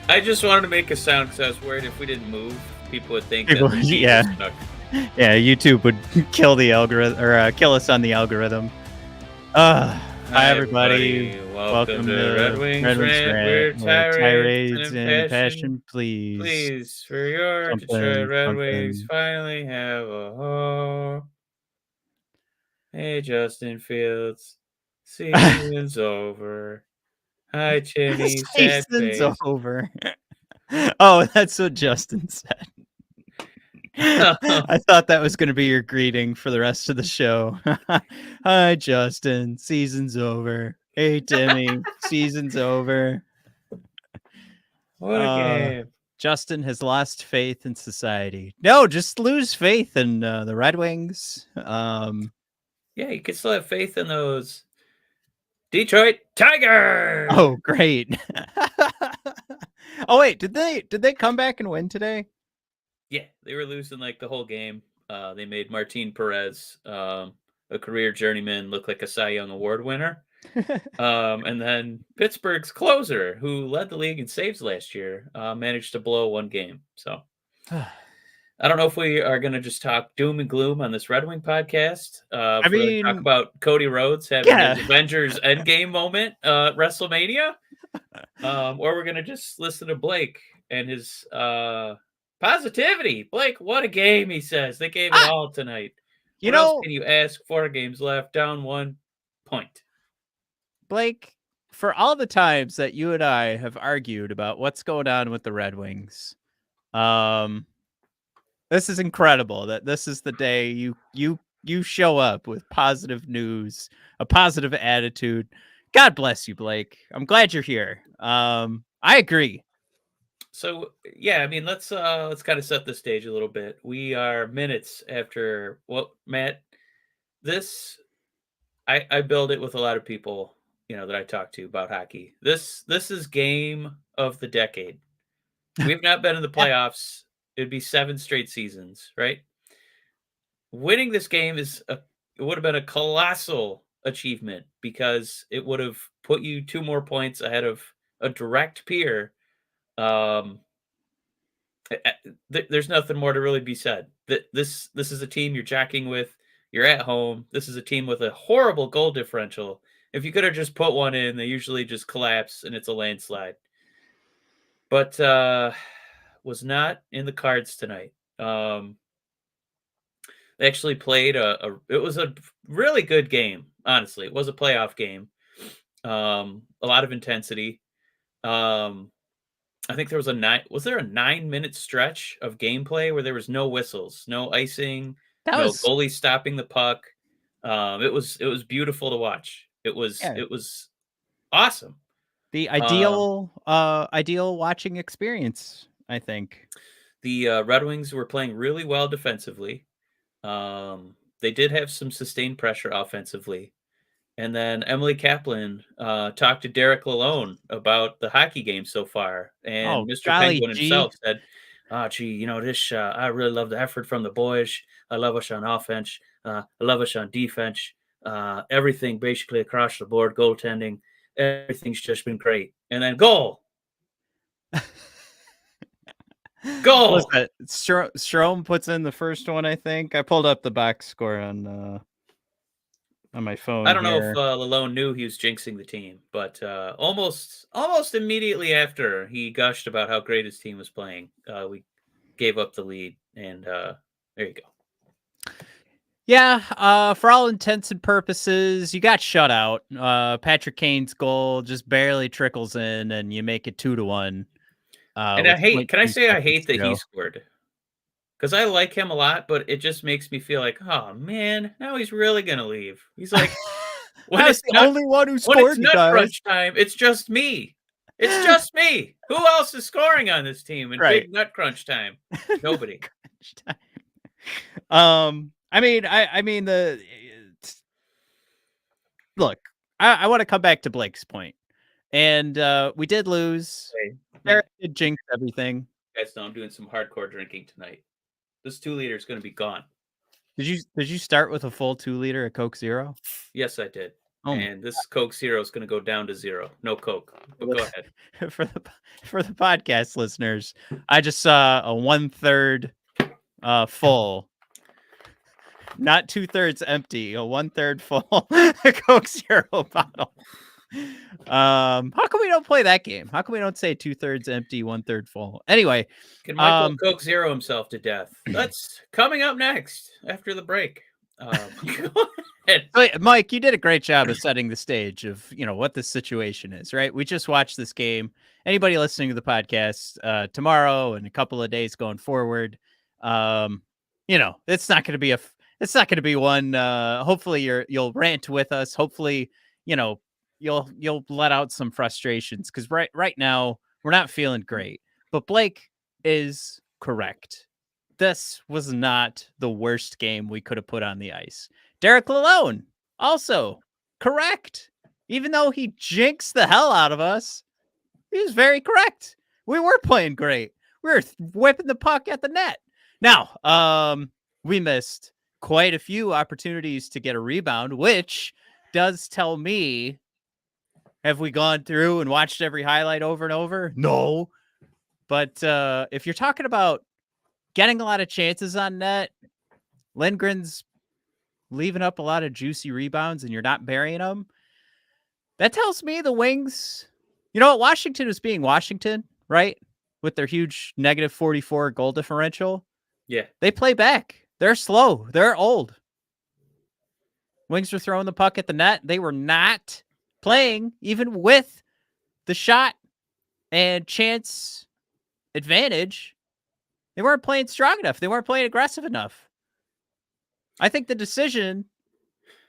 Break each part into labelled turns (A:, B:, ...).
A: I just wanted to make a sound because I was worried if we didn't move, people would think that the feed
B: Yeah.
A: was stuck.
B: Yeah, YouTube would kill the algorithm or kill us on the algorithm. Hi everybody.
A: Welcome
B: Welcome
A: to Red
B: to
A: Wings
B: Red Wings
A: Rant.
B: Rant,
A: We're
B: where
A: tirades and
B: tirades and
A: impassioned
B: impassioned pleas.
A: pleas for your Detroit
B: Something,
A: Red Wings
B: something.
A: finally have a home. Hey, Justin Fields. Season's over. Hi, Timmy. Sad
B: Season's
A: face.
B: over. Oh, that's what Justin said. I thought that was going to be your greeting for the rest of the show. Hi, Justin. Season's over. Hey, Timmy. Season's over.
A: What a game.
B: Justin has lost faith in society. No, just lose faith in the Red Wings.
A: Yeah, you can still have faith in those Detroit Tigers.
B: Oh, great. Oh, wait, did they come back and win today?
A: Yeah, they were losing like the whole game. They made Martin Perez, a career journeyman, look like a Cy Young Award winner. And then Pittsburgh's closer, who led the league in saves last year, managed to blow one game. So I don't know if we are going to just talk doom and gloom on this Red Wing podcast.
B: I
A: If we're going to talk
B: mean,
A: about Cody Rhodes having
B: yeah.
A: his Avengers Endgame moment at WrestleMania, or we're going to just listen to Blake and his positivity. Blake, what a game, he says. They gave it all tonight.
B: You
A: What else
B: know,
A: can you ask? 4 games left, down 1 point.
B: Blake, for all the times that you and I have argued about what's going on with the Red Wings, this is incredible that this is the day you show up with positive news, a positive attitude. God bless you, Blake. I'm glad you're here. I agree.
A: So yeah, I mean let's kind of set the stage a little bit. We are minutes after Matt, this I build it with a lot of people, that I talk to about hockey. This is game of the decade. We've not been in the
B: Yeah.
A: playoffs. It'd be 7 straight seasons, right? Winning this game it would have been a colossal achievement because it would have put you 2 more points ahead of a direct peer. Um, there's nothing more to really be said. This is a team you're jacking with. You're at home. This is a team with a horrible goal differential. If you could have just put one in, they usually just collapse and it's a landslide. But was not in the cards tonight. They actually played it was a really good game, honestly. It was a playoff game. A lot of intensity. I think there was a 9-minute stretch of gameplay where there was no whistles, no icing,
B: That
A: no
B: was
A: goalie stopping the puck. It was beautiful to watch. It was
B: yeah,
A: it was awesome.
B: the
A: Um,
B: ideal watching experience, I think.
A: the Red Wings were playing really well defensively. They did have some sustained pressure offensively. And then Emily Kaplan talked to Derek Lalone about the hockey game so far. And
B: Oh,
A: Mr.
B: golly
A: Penguin
B: gee.
A: himself said, gee, this, I really love the effort from the boys. I love us on offense. I love us on defense. Everything basically across the board, goaltending, everything's just been great. And then goal.
B: What was
A: Goal.
B: that? Strome puts in the first one, I think. I pulled up the box score on my phone
A: I don't know if
B: here.
A: Lalone knew he was jinxing the team, but almost immediately after he gushed about how great his team was playing, we gave up the lead, and there you go.
B: Yeah, for all intents and purposes, you got shut out. Patrick Kane's goal just barely trickles in, and you make it 2-1.
A: And
B: With
A: can I
B: 0.2
A: say I
B: seconds
A: hate
B: to
A: that he
B: go.
A: scored? Because I like him a lot, but it just makes me feel like, oh man, now he's really gonna leave. He's like, when
B: I was
A: it's
B: the
A: not
B: only one who
A: when it's
B: scored, you
A: nut
B: guys.
A: crunch time, it's just me. It's just me. Who else is scoring on this team in
B: Right.
A: big nut crunch time? Nobody.
B: I mean look. I want to come back to Blake's point, and we did lose.
A: Hey,
B: Derek
A: Matt,
B: did jinx everything.
A: you guys know I'm doing some hardcore drinking tonight. This 2 liter is gonna be gone.
B: Did you start with a full 2 liter of Coke Zero?
A: Yes, I did. and this Coke Zero is going to go down to 0. No Coke. But go ahead.
B: for the podcast listeners, I just saw a 1/3 full, not 2/3 empty, a 1/3 full Coke Zero bottle. How come we don't play that game? How come we don't say 2/3 empty, 1/3 full? Anyway,
A: can Michael Coke Zero himself to death? That's coming up next after the break. Go ahead.
B: Mike, you did a great job of setting the stage of what this situation is. Right, we just watched this game. Anybody listening to the podcast tomorrow and a couple of days going forward, it's not going to be one. Hopefully, you'll rant with us. Hopefully, you'll let out some frustrations because right now we're not feeling great. But Blake is correct. This was not the worst game we could have put on the ice. Derek Lalonde, also correct. Even though he jinxed the hell out of us, he was correct. We were playing great. We were whipping the puck at the net. Now, we missed quite a few opportunities to get a rebound, which does tell me, have we gone through and watched every highlight over and over? No. But if you're talking about getting a lot of chances on net, Lindgren's leaving up a lot of juicy rebounds and you're not burying them, that tells me the Wings, Washington was being Washington, right? With their huge -44 goal differential.
A: Yeah.
B: They play back. They're slow. They're old. Wings were throwing the puck at the net. They were not playing, even with the shot and chance advantage. They weren't playing strong enough. They weren't playing aggressive enough. I think the decision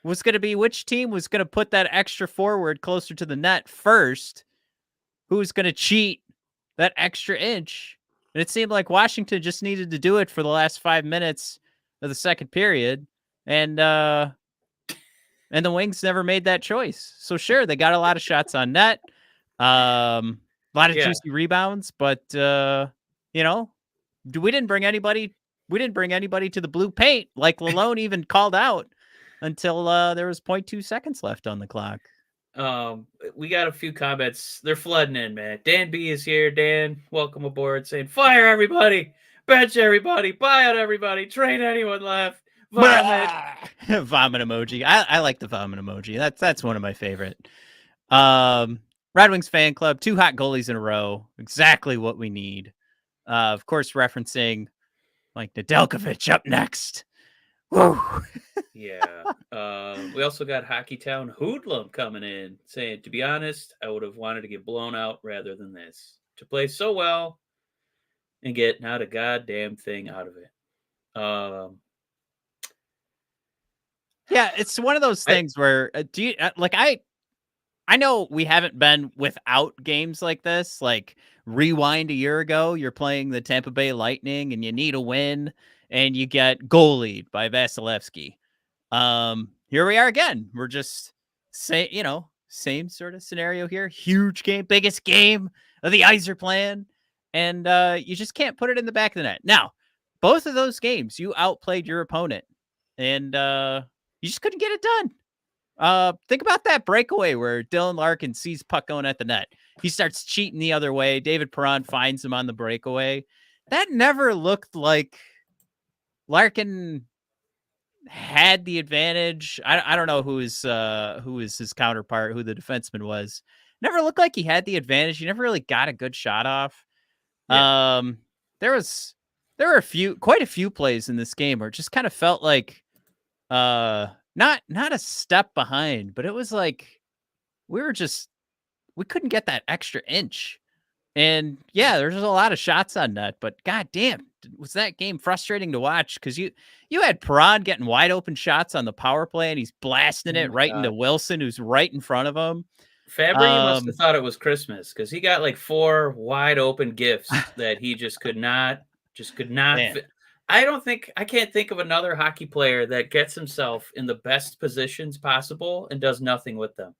B: was going to be which team was going to put that extra forward closer to the net first, who's going to cheat that extra inch. And it seemed like Washington just needed to do it for the last 5 minutes of the second period. And the Wings never made that choice. So sure, they got a lot of shots on net, a lot of juicy rebounds, but we didn't bring anybody to the blue paint, like Lalonde even called out, until there was 0.2 seconds left on the clock.
A: We got a few comments. They're flooding in, man. Dan B is here. Dan, welcome aboard, saying fire everybody, bench everybody, buy out everybody, trade anyone left. Vomit.
B: Vomit emoji. I like the vomit emoji. That's one of my favorite. Red Wings fan club, 2 hot goalies in a row. Exactly what we need. Of course, referencing Mike Nedeljkovic up next. Woo.
A: Yeah. We also got Hockeytown Hoodlum coming in saying, to be honest, I would have wanted to get blown out rather than this. To play so well and get not a goddamn thing out of it.
B: Yeah, it's one of those things where I know we haven't been without games like this. Like, rewind a year ago, you're playing the Tampa Bay Lightning and you need a win and you get goalied by Vasilevsky. Here we are again. We're just same sort of scenario here. Huge game, biggest game of the Yzerplan, and you just can't put it in the back of the net. Now, both of those games, you outplayed your opponent, and you just couldn't get it done. Think about that breakaway where Dylan Larkin sees puck going at the net. He starts cheating the other way. David Perron finds him on the breakaway. That never looked like Larkin had the advantage. I don't know who is his counterpart, who the defenseman was. Never looked like he had the advantage. He never really got a good shot off. Yeah. There were quite a few plays in this game where it just kind of felt like not a step behind, but it was like we couldn't get that extra inch. And yeah, there's a lot of shots on net, but goddamn, was that game frustrating to watch? Because you had Perron getting wide open shots on the power play, and he's blasting it right into Wilson, who's right in front of him.
A: Fabry must have thought it was Christmas because he got like 4 wide open gifts that he just could not. I can't think of another hockey player that gets himself in the best positions possible and does nothing with them.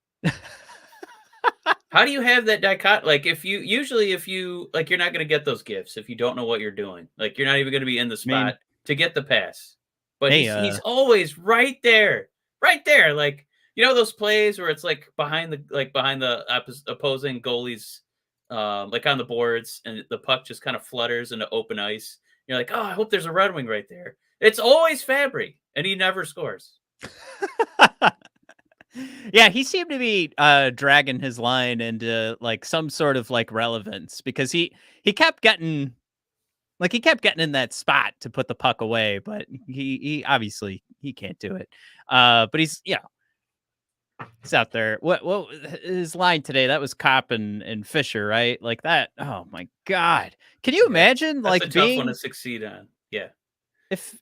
A: How do you have that dichotomy? Like, if you you're not going to get those gifts if you don't know what you're doing. Like, you're not even going to be in the spot to get the pass. But he's always right there. Like, You know those plays where it's like behind the opposing goalies, like on the boards, and the puck just kind of flutters into open ice. You're like, oh, I hope there's a Red Wing right there. It's always Fabry, and he never scores.
B: Yeah, he seemed to be dragging his line into like some sort of like relevance because he kept getting in that spot to put the puck away, but he obviously he can't do it. But he's out there. What his line today? That was Cop and Fisher, right? Like that. Oh my god! Can you
A: Yeah,
B: imagine
A: that's a
B: like
A: tough one to
B: being
A: succeed on. Yeah.
B: if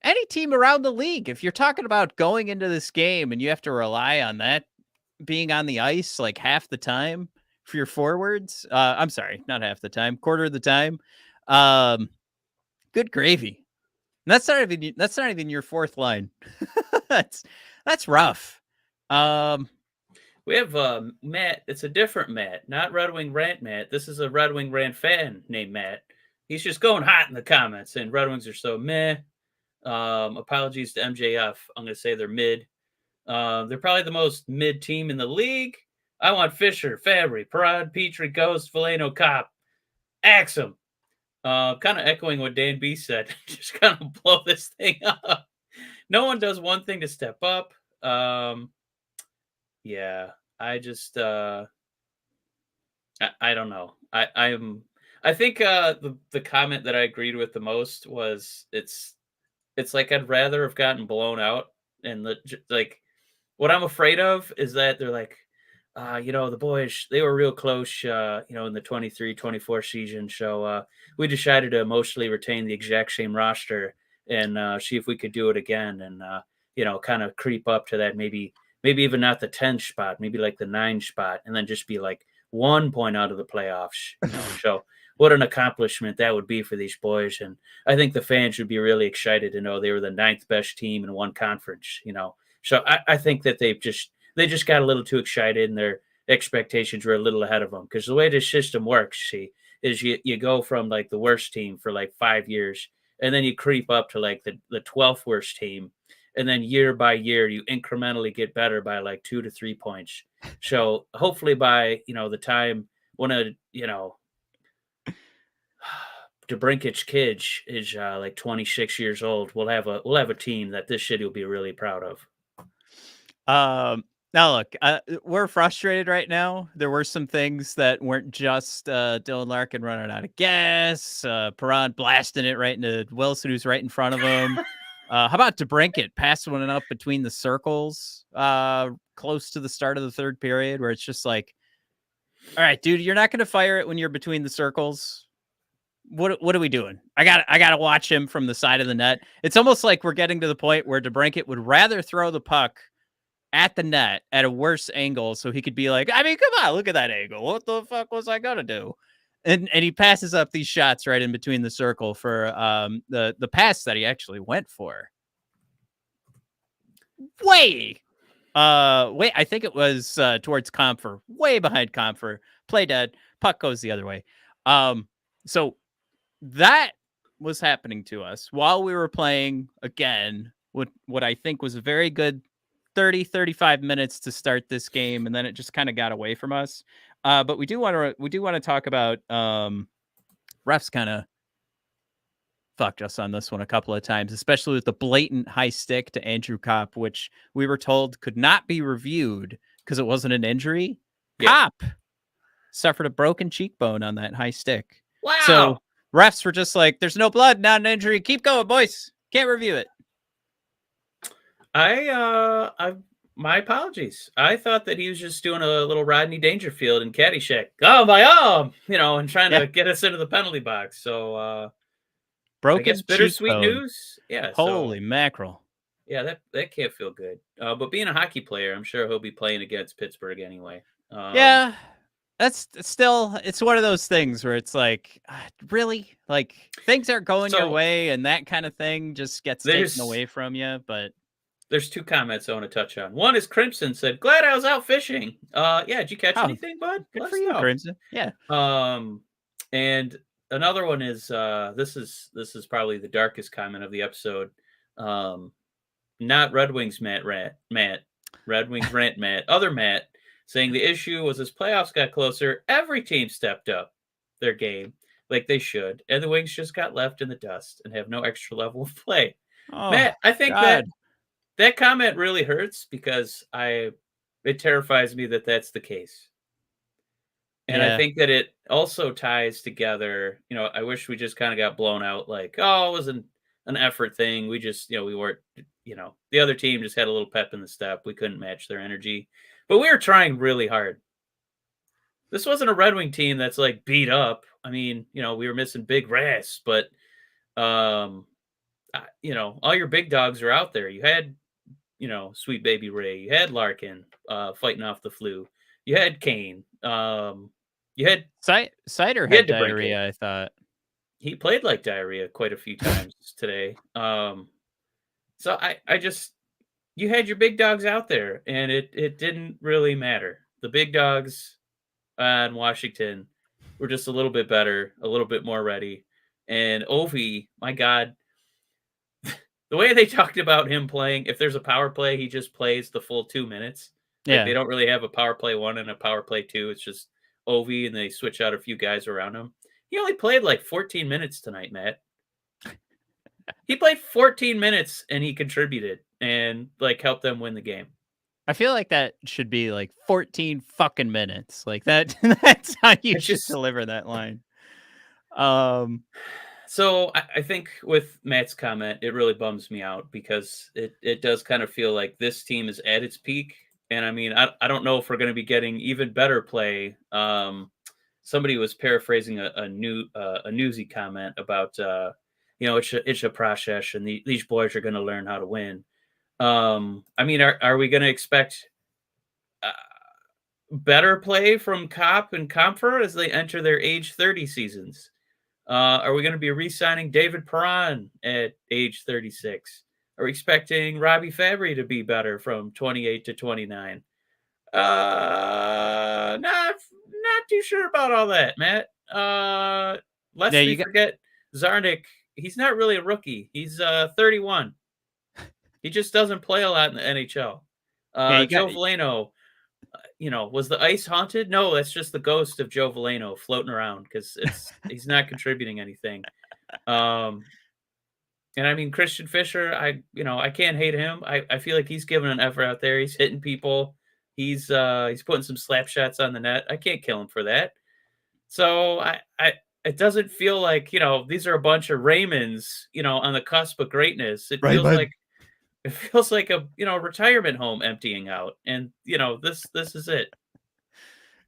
B: any team around the league, if you're talking about going into this game and you have to rely on that being on the ice like half the time for your forwards, I'm sorry, not half the time, quarter of the time. Um, Good gravy. And that's not even your fourth line. that's that's rough. Um,
A: We have Matt. It's a different Matt, not Red Wing Rant Matt. This is a Red Wing Rant fan named Matt. He's just going hot in the comments saying Red Wings are so meh. Apologies to MJF. I'm going to say they're mid. They're probably the most mid team in the league. I want Fisher, Fabry, Parad, Petrie, Ghost, Valeno, Cop, Axum. Kind of echoing what Dan B said. Just kind of blow this thing up. No one does one thing to step up. Yeah, I just I don't know. I think the comment that I agreed with the most was it's like I'd rather have gotten blown out and like what I'm afraid of is that they're like the boys they were real close in the 23-24 season, so we decided to emotionally retain the exact same roster and see if we could do it again and kind of creep up to that maybe even not the 10th spot, maybe like the 9th spot, and then just be like 1 point out of the playoffs. So what an accomplishment that would be for these boys. And I think the fans would be really excited to know they were the 9th best team in one conference. So I think that they just got a little too excited and their expectations were a little ahead of them. Because the way this system works, see, is you go from like the worst team for like 5 years, and then you creep up to like the 12th worst team, and then year by year you incrementally get better by like 2 to 3 points. So hopefully by the time when DeBrinket's kids is like 26 years old, we'll have a team that this city will be really proud of.
B: Now look, we're frustrated right now. There were some things that weren't just Dylan Larkin running out of gas, Perron blasting it right into Wilson, who's right in front of him. How about DeBrinket passing one up between the circles, close to the start of the third period, where it's just like, all right, dude, you're not going to fire it when you're between the circles. What are we doing? I got to watch him from the side of the net. It's almost like we're getting to the point where DeBrinket would rather throw the puck at the net at a worse angle so he could be like, I mean, come on, look at that angle. What the fuck was I gonna do? And he passes up these shots right in between the circle for the pass that he actually went for. Wait, I think it was towards Comfer, way behind Comfer. Play dead, puck goes the other way. So that was happening to us while we were playing again what I think was a very good 35 minutes to start this game, and then it just kind of got away from us. But we do want to talk about refs kind of fucked us on this one a couple of times, especially with the blatant high stick to Andrew Kopp, which we were told could not be reviewed because it wasn't an injury.
A: Yeah.
B: Kopp suffered a broken cheekbone on that high stick.
A: Wow.
B: So refs were just like, there's no blood, not an injury. Keep going, boys. Can't review it.
A: My apologies. I thought that he was just doing a little Rodney Dangerfield in Caddyshack. Oh, my arm, and trying to get us into the penalty box. So,
B: broken
A: I guess bittersweet
B: cheekbone.
A: news. Yeah.
B: Holy mackerel.
A: Yeah, that can't feel good. But being a hockey player, I'm sure he'll be playing against Pittsburgh anyway.
B: Yeah, that's still, it's one of those things where it's like, really? Like, things aren't going your way and that kind of thing just gets taken away from you, but...
A: There's 2 comments I want to touch on. One is Crimson said, glad I was out fishing. Yeah, did you catch anything, bud?
B: Good for you, Crimson. Yeah.
A: And another one is this is probably the darkest comment of the episode. Not Red Wings Matt. Red Wings Rant Matt, other Matt, saying the issue was as playoffs got closer, every team stepped up their game like they should, and the Wings just got left in the dust and have no extra level of play.
B: Oh
A: Matt, I think
B: God.
A: that comment really hurts because it terrifies me that that's the case. And I
B: Yeah.
A: think that it also ties together, I wish we just kind of got blown out like, oh, it was an effort thing. We just, we weren't, the other team just had a little pep in the step. We couldn't match their energy, but we were trying really hard. This wasn't a Red Wing team that's like beat up. I mean, we were missing big Rass, but, all your big dogs are out there. You had, Sweet Baby Ray. You had Larkin fighting off the flu. You had Kane. You had
B: Seider
A: You
B: had
A: had to break it.
B: diarrhea, I thought.
A: He played like diarrhea quite a few times today. So I just you had your big dogs out there, and it didn't really matter. The big dogs in Washington were just a little bit better, a little bit more ready. And Ovi, my God, the way they talked about him playing, if there's a power play, he just plays the full 2 minutes. Like
B: Yeah.
A: they don't really have a power play 1 and a power play 2. It's just Ovi, and they switch out a few guys around him. He only played like 14 minutes tonight, Matt. He played 14 minutes and he contributed and like helped them win the game.
B: I feel like that should be like 14 fucking minutes. Like that that's how you should deliver that line.
A: So I think with Matt's comment, it really bums me out because it does kind of feel like this team is at its peak. And I mean, I don't know if we're going to be getting even better play. Somebody was paraphrasing a newsy comment about it's a process and these boys are going to learn how to win. I mean, are we going to expect better play from Cop and Comfer as they enter their age 30 seasons? Are we going to be re-signing David Perron at age 36? Are we expecting Robbie Fabry to be better from 28 to 29? Not too sure about all that, Matt. Lest we forget Zarnik. He's not really a rookie. He's 31. He just doesn't play a lot in the NHL. Joe Veleno, was the ice haunted? No, that's just the ghost of Joe Veleno floating around because he's not contributing anything. And I mean Christian Fischer, I can't hate him. I feel like he's giving an effort out there. He's hitting people. He's putting some slap shots on the net. I can't kill him for that. So it doesn't feel like, these are a bunch of Raymonds, on the cusp of greatness. It feels like a, retirement home emptying out. And, this is it.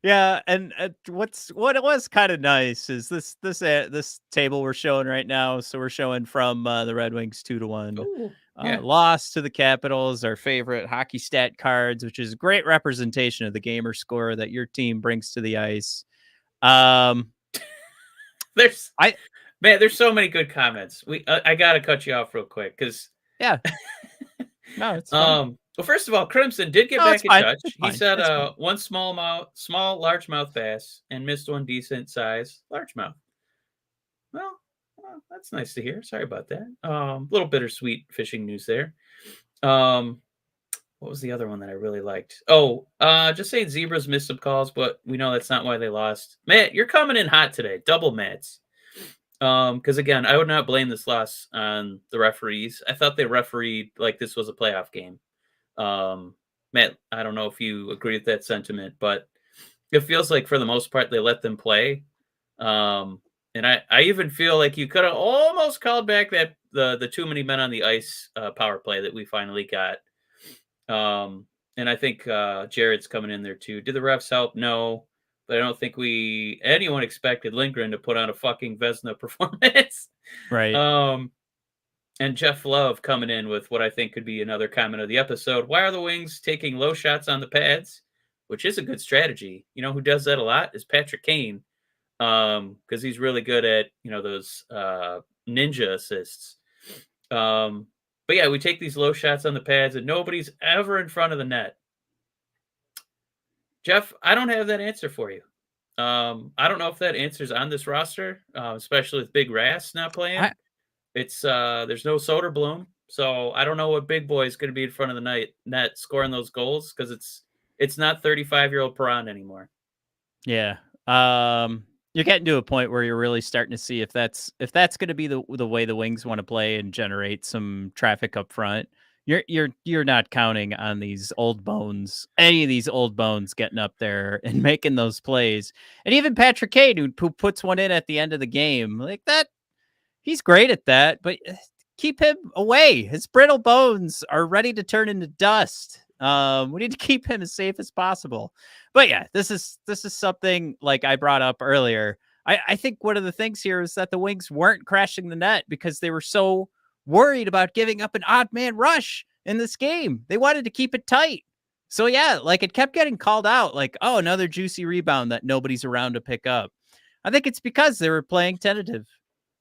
B: Yeah, and what it was kind of nice is this table we're showing right now. So we're showing from the Red Wings 2-1 loss to the Capitals, our favorite hockey stat cards, which is a great representation of the gamer score that your team brings to the ice.
A: There's so many good comments. I gotta cut you off real quick because
B: no, it's fine.
A: Well, first of all, Crimson did get back in touch. He said one small, largemouth bass and missed one decent size largemouth. Well, that's nice to hear. Sorry about that. Little bittersweet fishing news there. What was the other one that I really liked? Oh, just saying zebras missed some calls, but we know that's not why they lost. Matt, you're coming in hot today. Double Mats. Because again, I would not blame this loss on the referees. I thought they refereed like this was a playoff game. Matt, I don't know if you agree with that sentiment, but it feels like for the most part they let them play. And I even feel like you could have almost called back that the too many men on the ice power play that we finally got. And I think Jared's coming in there too. Did the refs help? No. But I don't think anyone expected Lindgren to put on a fucking Vezina performance.
B: Right.
A: And Jeff Love coming in with what I think could be another comment of the episode. Why are the Wings taking low shots on the pads? Which is a good strategy. You know who does that a lot is Patrick Kane. Because he's really good at, those ninja assists. But yeah, we take these low shots on the pads and nobody's ever in front of the net. Jeff, I don't have that answer for you. I don't know if that answer's on this roster, especially with Big Rass not playing. There's no Soderblom. So I don't know what big boy is going to be in front of the net scoring those goals because it's not 35-year-old Perron anymore.
B: Yeah. You're getting to a point where you're really starting to see if that's going to be the way the Wings want to play and generate some traffic up front. You're not counting on these old bones, any of these old bones getting up there and making those plays. And even Patrick Kane, who puts one in at the end of the game, like that, he's great at that, but keep him away. His brittle bones are ready to turn into dust. We need to keep him as safe as possible. But yeah, this is something like I brought up earlier. I think one of the things here is that the Wings weren't crashing the net because they were so worried about giving up an odd man rush in this game. They wanted to keep it tight. So yeah, like it kept getting called out, like, oh, another juicy rebound that nobody's around to pick up. I think it's because they were playing tentative.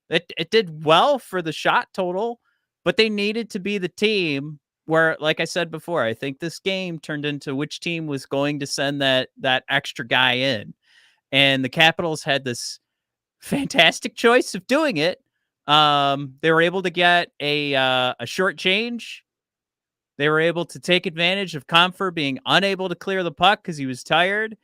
B: It did well for the shot total, but they needed to be the team where, like I said before, I think this game turned into which team was going to send that extra guy in. And the Capitals had this fantastic choice of doing it. They were able to get a short change. They were able to take advantage of Comfer being unable to clear the puck because he was tired.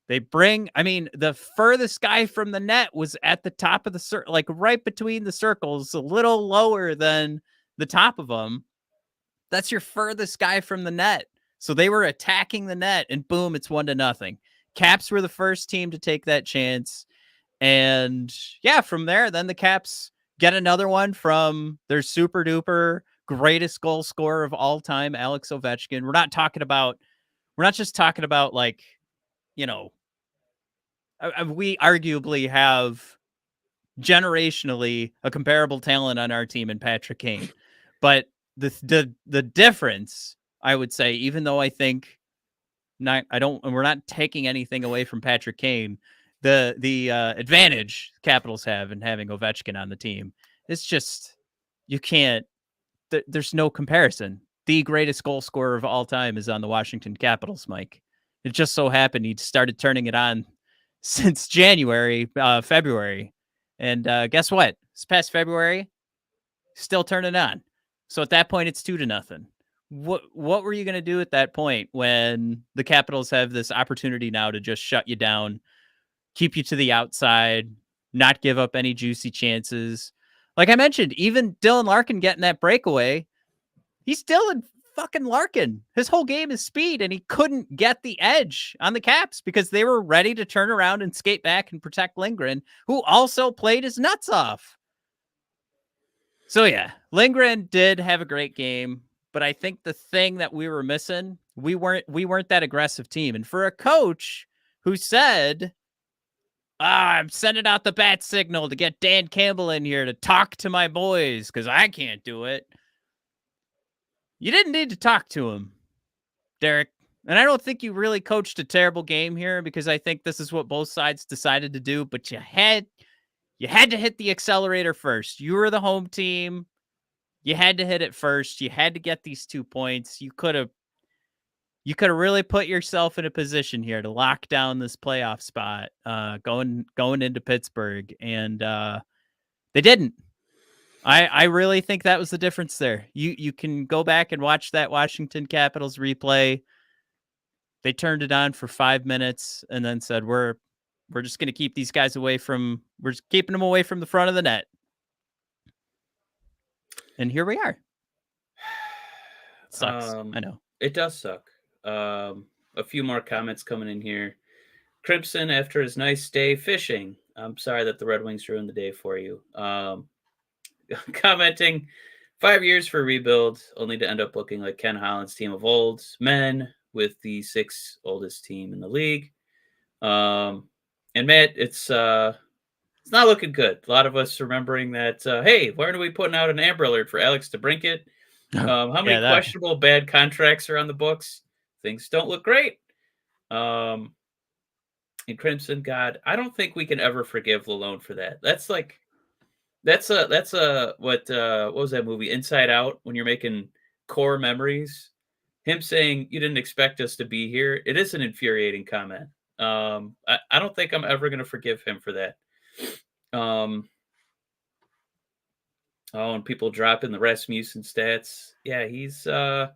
B: The furthest guy from the net was at the top of the circle, like right between the circles, a little lower than the top of them. That's your furthest guy from the net. So they were attacking the net, and boom, it's 1-0. Caps were the first team to take that chance. And yeah, from there, then the Caps get another one from their super duper greatest goal scorer of all time, Alex Ovechkin. We're not just talking about like, you know, we arguably have generationally a comparable talent on our team in Patrick Kane. But the difference, I would say, even though I think we're not taking anything away from Patrick Kane, the advantage Capitals have in having Ovechkin on the team, it's just, you can't, there's no comparison. The greatest goal scorer of all time is on the Washington Capitals, Mike. It just so happened he started turning it on since February. And guess what? This past February, still turning on. So at that point, it's 2-0. What were you going to do at that point when the Capitals have this opportunity now to just shut you down, keep you to the outside, not give up any juicy chances? Like I mentioned, even Dylan Larkin getting that breakaway, he's still in fucking Larkin. His whole game is speed, and he couldn't get the edge on the Caps because they were ready to turn around and skate back and protect Lindgren, who also played his nuts off. So yeah, Lindgren did have a great game, but I think the thing that we were missing, we weren't that aggressive team. And for a coach who said, I'm sending out the bat signal to get Dan Campbell in here to talk to my boys because I can't do it. You didn't need to talk to him, Derek. And I don't think you really coached a terrible game here because I think this is what both sides decided to do, but you had to hit the accelerator first. You were the home team. You had to hit it first. You had to get these 2 points. You could have really put yourself in a position here to lock down this playoff spot going into Pittsburgh, and they didn't. I really think that was the difference there. You can go back and watch that Washington Capitals replay. They turned it on for 5 minutes and then said, we're just going to keep these guys we're just keeping them away from the front of the net. And here we are. It sucks. I know.
A: It does suck. A few more comments coming in here. Crimson, after his nice day fishing. I'm sorry that the Red Wings ruined the day for you. Commenting, 5 years for rebuild, only to end up looking like Ken Holland's team of old men with the 6th oldest team in the league. And Matt, it's not looking good. A lot of us remembering that, hey, why aren't we putting out an Amber Alert for Alex DeBrincat? How many questionable bad contracts are on the books? Things don't look great. And Crimson, God, I don't think we can ever forgive Lalone for that. That's what was that movie, Inside Out, when you're making core memories? Him saying you didn't expect us to be here. It is an infuriating comment. I don't think I'm ever going to forgive him for that. Oh, and people dropping the Rasmussen stats. Yeah, he's not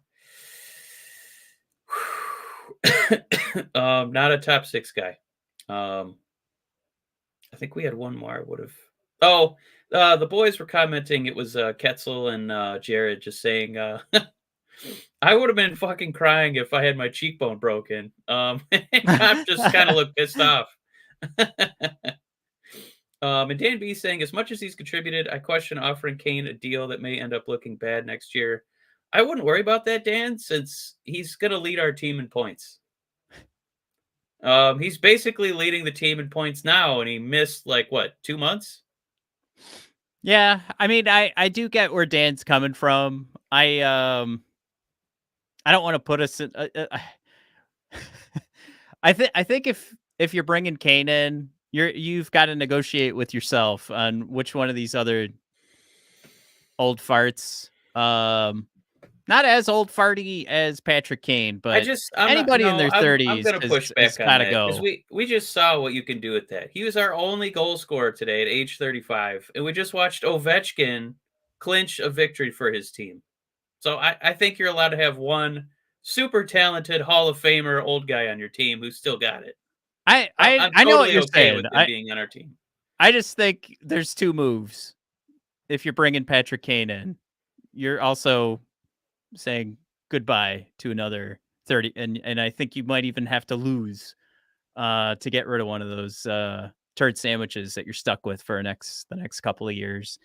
A: a top 6 guy. Um, I think we had one more I would have. Oh, the boys were commenting it was Ketzel and Jared just saying I would have been fucking crying if I had my cheekbone broken. And Cop just kind of looked pissed off. And Dan B saying, as much as he's contributed, I question offering Kane a deal that may end up looking bad next year. I wouldn't worry about that, Dan, since he's going to lead our team in points. He's basically leading the team in points now, and he missed like what 2 months.
B: Yeah, I mean, I do get where Dan's coming from. I don't want to put us in. I think if you're bringing Kane in, you've got to negotiate with yourself on which one of these other old farts, not as old farty as Patrick Kane, but anybody in their
A: I'm
B: 30s
A: gonna push
B: has
A: back on
B: got to
A: that because
B: go.
A: we just saw what you can do with that. He was our only goal scorer today at age 35, and we just watched Ovechkin clinch a victory for his team. So I think you're allowed to have one super talented Hall of Famer old guy on your team who's still got it. I'm
B: I know what
A: totally
B: you're
A: okay
B: saying.
A: with him being on our team.
B: I just think there's two moves. If you're bringing Patrick Kane in, you're also saying goodbye to another 30, and I think you might even have to lose to get rid of one of those turd sandwiches that you're stuck with for the next couple of years.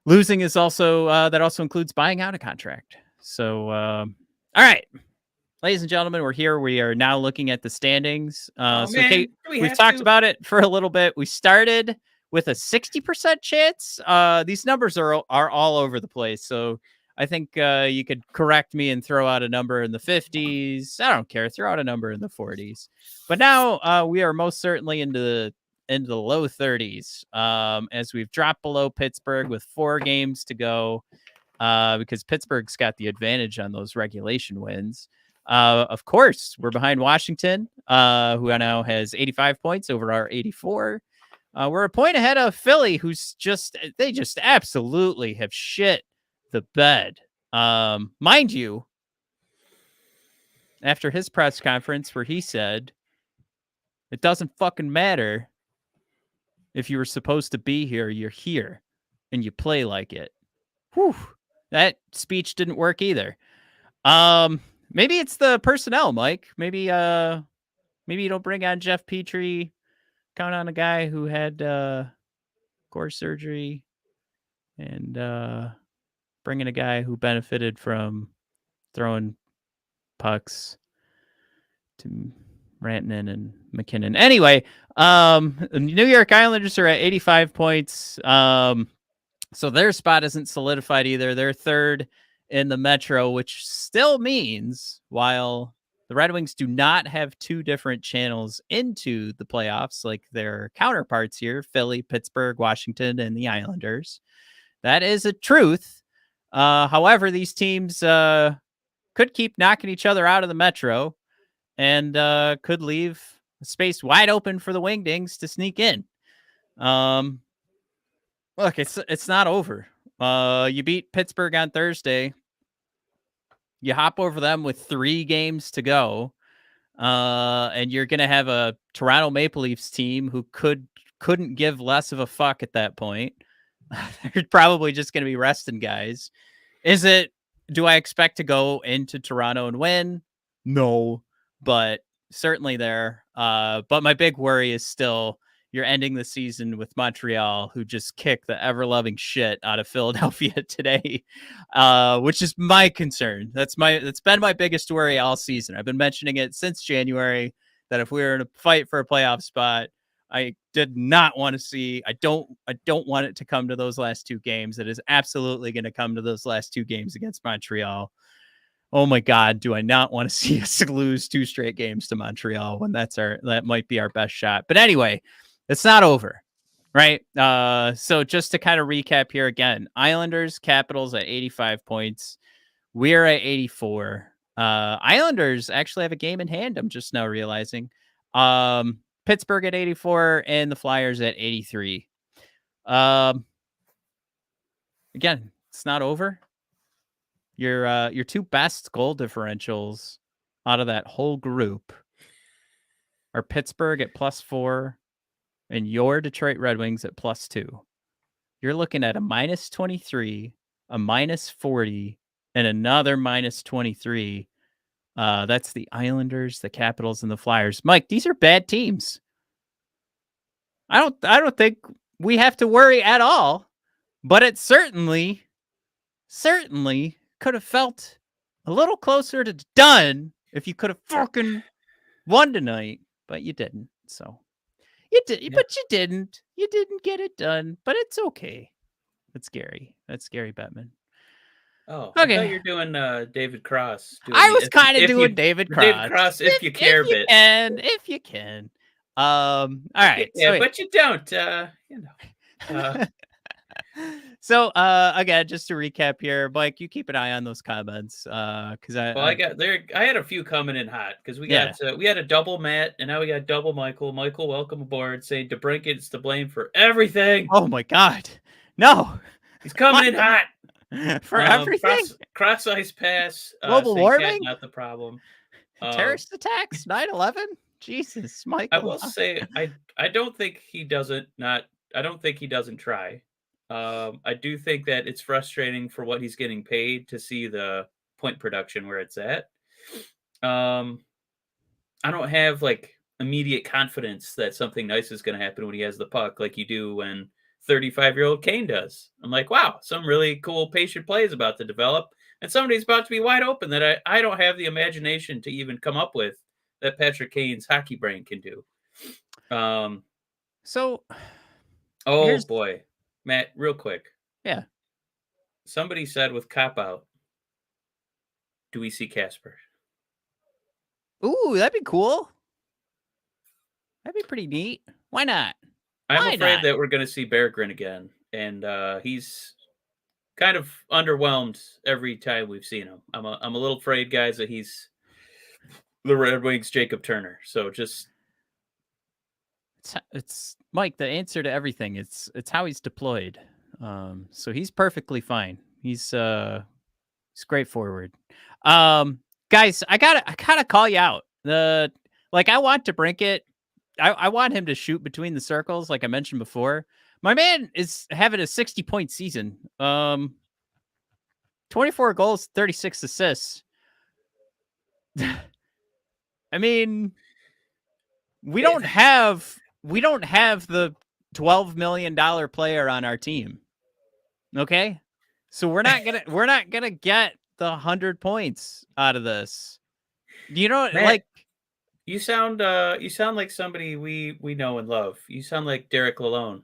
B: Losing is also that also includes buying out a contract. So all right, ladies and gentlemen, we're here. We are now looking at the standings.
A: Oh
B: So
A: man,
B: Kate,
A: do we
B: we've
A: have
B: talked
A: to?
B: about it for a little bit. We started with a 60% chance. These numbers are all over the place. So I think you could correct me and throw out a number in the 50s. I don't care. Throw out a number in the 40s. But now we are most certainly into the low 30s as we've dropped below Pittsburgh with 4 games to go because Pittsburgh's got the advantage on those regulation wins. Of course, we're behind Washington, who now has 85 points over our 84. We're a point ahead of Philly, they just absolutely have shit the bed. Mind you, after his press conference where he said, it doesn't fucking matter if you were supposed to be here, you're here and you play like it. Whew. That speech didn't work either. Maybe it's the personnel, Mike. Maybe you don't bring on Jeff Petrie, count on a guy who had core surgery, and bring in a guy who benefited from throwing pucks to Rantanen and McKinnon. Anyway, the New York Islanders are at 85 points. So their spot isn't solidified either. They're third in the Metro, which still means while the Red Wings do not have 2 different channels into the playoffs like their counterparts here, Philly, Pittsburgh, Washington, and the Islanders. That is a truth. However, these teams could keep knocking each other out of the Metro and could leave a space wide open for the Wingdings to sneak in. Look, it's not over. You beat Pittsburgh on Thursday. You hop over them with 3 games to go. And you're going to have a Toronto Maple Leafs team who couldn't give less of a fuck at that point. They're probably just going to be resting guys. Do I expect to go into Toronto and win? No, but certainly there. But my big worry is still you're ending the season with Montreal, who just kicked the ever-loving shit out of Philadelphia today, which is my concern. That's been my biggest worry all season. I've been mentioning it since January that if we were in a fight for a playoff spot, I did not want to see. I don't want it to come to those last 2 games. It is absolutely going to come to those last 2 games against Montreal. Oh my God, do I not want to see us lose 2 straight games to Montreal when that might be our best shot. But anyway, it's not over, right? So just to kind of recap here again, Islanders, Capitals at 85 points. We're at 84. Islanders actually have a game in hand, I'm just now realizing. Pittsburgh at 84 and the Flyers at 83. Again, it's not over. Your two best goal differentials out of that whole group are Pittsburgh at +4 and your Detroit Red Wings at +2. You're looking at a -23, a -40, and another -23. That's the Islanders, the Capitals, and the Flyers. Mike, these are bad teams. I don't think we have to worry at all, but it certainly could have felt a little closer to done if you could have fucking won tonight, but you didn't. So you did,
A: Yeah.
B: but you didn't. You didn't get it done, but it's okay. That's scary. That's Gary Bettman.
A: Oh, I thought
B: Okay.
A: you were doing David Cross doing
B: I
A: the
B: was kind of doing David
A: David
B: Cross.
A: Cross if you care
B: If you
A: bit.
B: can, if you can. All right.
A: Yeah,
B: So
A: but you don't.
B: so again, just to recap here, Mike, you keep an eye on those comments. Because
A: Well,
B: I
A: I had a few coming in hot because
B: yeah.
A: we had a double Matt and now we got double Michael. Michael, welcome aboard. Saying DeBrinket's to blame for everything.
B: Oh my god. No.
A: He's coming in hot.
B: For everything.
A: Cross ice pass.
B: Global
A: saying
B: warming?
A: Cat not the problem.
B: Terrorist attacks, 9/11. Jesus, Michael.
A: I will say I don't think he doesn't not I don't think he doesn't try. I do think that it's frustrating for what he's getting paid to see the point production where it's at. Um, I don't have like immediate confidence that something nice is going to happen when he has the puck, like you do when 35-year-old Kane does. I'm like, wow, some really cool patient play is about to develop, and somebody's about to be wide open that I don't have the imagination to even come up with that Patrick Kane's hockey brain can do.
B: So
A: Oh
B: here's
A: boy, Matt, real quick.
B: yeah.
A: Somebody said with cop out, do we see Casper?
B: Ooh, that'd be cool. That'd be pretty neat. Why not?
A: I'm
B: Why
A: afraid
B: not?
A: that we're going to see Berggren again, and he's kind of underwhelmed every time we've seen him. I'm a little afraid, guys, that he's the Red Wings Jacob Turner. So just
B: It's Mike. The answer to everything. It's how he's deployed. So he's perfectly fine. He's great forward. Guys, I gotta call you out. I want to brink it. I want him to shoot between the circles, like I mentioned before. My man is having a 60-point season. 24 goals, 36 assists. I mean, we don't have the $12 million player on our team. Okay? So we're not gonna get the 100 points out of this. You know,
A: Matt,
B: like
A: you sound like somebody we know and love. You sound like Derek Lalone.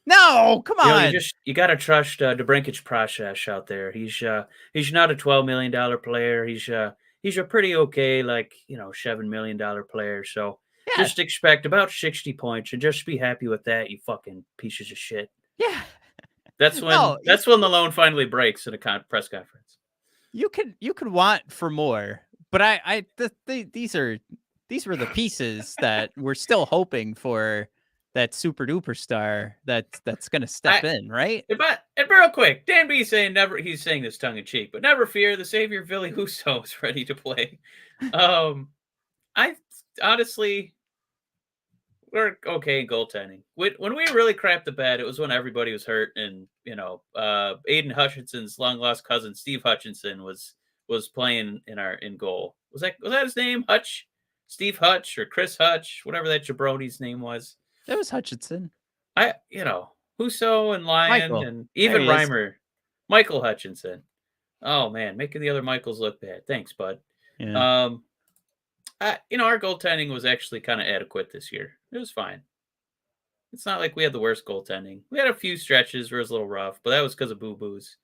B: no, come
A: You know,
B: on.
A: you got to trust DeBrinkage process out there. He's not a $12 million player. He's a pretty okay, like, $7 million player. So
B: Yeah,
A: just expect about 60 points and just be happy with that, you fucking pieces of shit.
B: yeah.
A: That's
B: No,
A: when the loan finally breaks in a press conference.
B: you could want for more, but these were the pieces that we're still hoping for that super duper star that's gonna step in, right?
A: And real quick, Dan B saying he's saying this tongue in cheek, but never fear, the savior Billy Husso is ready to play. I honestly, we're okay in goaltending. When we really crapped the bed, it was when everybody was hurt, and Aiden Hutchinson's long lost cousin Steve Hutchinson was playing in goal. Was that his name? Hutch, Steve Hutch or Chris Hutch, whatever that jabroni's name was.
B: That was Hutchinson.
A: Husso and Lyon
B: Michael.
A: and
B: There
A: even
B: he is.
A: Reimer, Michael Hutchinson. Oh man, making the other Michaels look bad. Thanks, bud.
B: Yeah.
A: Our goaltending was actually kind of adequate this year. It was fine. It's not like we had the worst goaltending. We had a few stretches where it was a little rough, but that was because of boo-boos.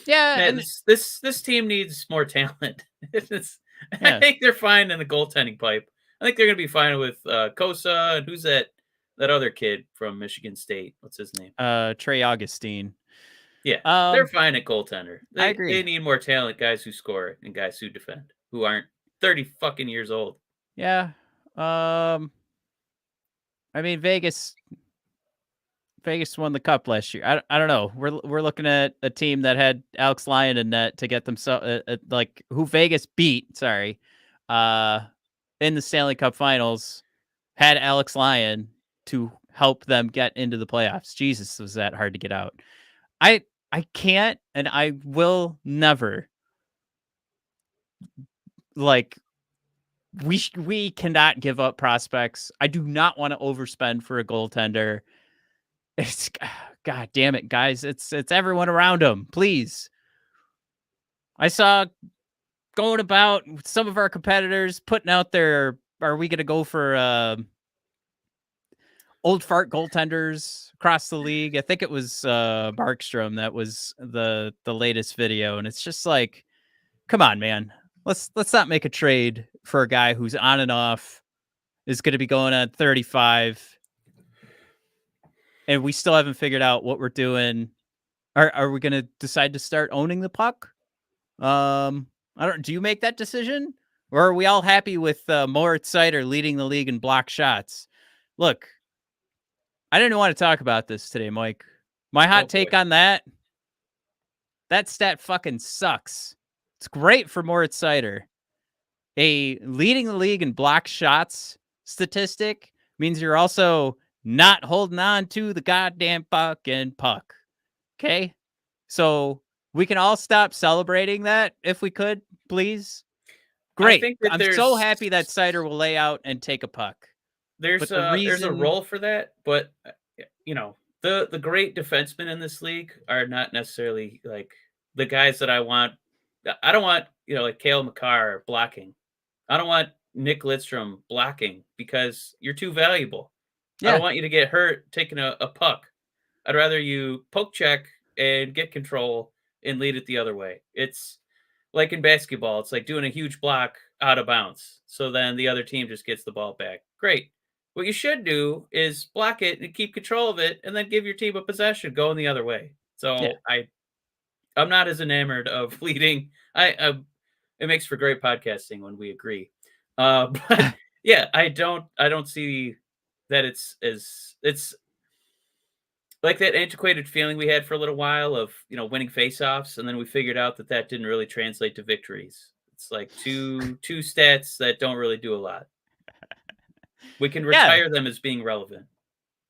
B: Yeah,
A: Man,
B: and
A: this team needs more talent. I think they're fine in the goaltending pipe. I think they're going to be fine with Kosa and who's that other kid from Michigan State? What's his name?
B: Trey Augustine.
A: Yeah, they're fine at goaltender.
B: I agree.
A: They need more talent, guys who score and guys who defend, who aren't 30 fucking years old.
B: Yeah. I mean, Vegas Vegas won the cup last year. I don't know. We're looking at a team that had Alex Lyon in net to get themselves like who Vegas beat. Sorry, in the Stanley Cup Finals had Alex Lyon to help them get into the playoffs. Jesus, was that hard to get out? I can't and I will never like we cannot give up prospects. I do not want to overspend for a goaltender. It's God damn it, guys. It's everyone around him. Please. I saw going about some of our competitors putting out their are we gonna go for old fart goaltenders across the league? I think it was Markstrom that was the latest video, and it's just like, come on, man. Let's not make a trade for a guy who's on and off, is gonna be going on 35, and we still haven't figured out what we're doing. Are we gonna decide to start owning the puck? I don't. Do you make that decision, or are we all happy with Mo Seider leading the league in block shots? Look, I didn't want to talk about this today, Mike. My hot take on that stat fucking sucks. It's great for Moritz Seider. A leading the league in block shots statistic means you're also not holding on to the goddamn fucking puck. Okay? So we can all stop celebrating that if we could, please. Great. I'm so happy that Seider will lay out and take a puck.
A: There's a role for that, but you know, the great defensemen in this league are not necessarily like the guys that I want. I don't want, you know, like Cale Makar blocking. I don't want Nick Lidstrom blocking because you're too valuable. Yeah. I don't want you to get hurt taking a puck. I'd rather you poke check and get control and lead it the other way. It's like in basketball, it's like doing a huge block out of bounds. So then the other team just gets the ball back. Great. What you should do is block it and keep control of it and then give your team a possession going the other way. So yeah. I'm not as enamored of leading. It makes for great podcasting when we agree. But yeah, I don't see that it's like that antiquated feeling we had for a little while of, you know, winning faceoffs, and then we figured out that didn't really translate to victories. It's like two stats that don't really do a lot. We can retire them as being relevant.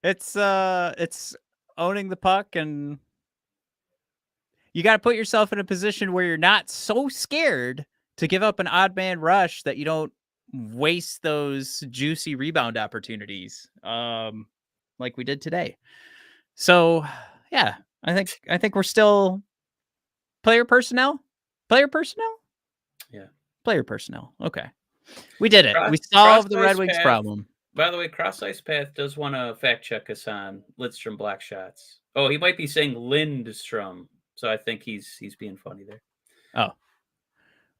B: It's owning the puck, and you got to put yourself in a position where you're not so scared to give up an odd man rush that you don't waste those juicy rebound opportunities, like we did today. So, yeah, I think we're still player personnel. Yeah, player personnel. Okay, we did it. We solved the Red Wings problem.
A: By the way, Cross Ice Path does want to fact check us on Lidstrom block shots. Oh, he might be saying Lindstrom, so I think he's being funny there.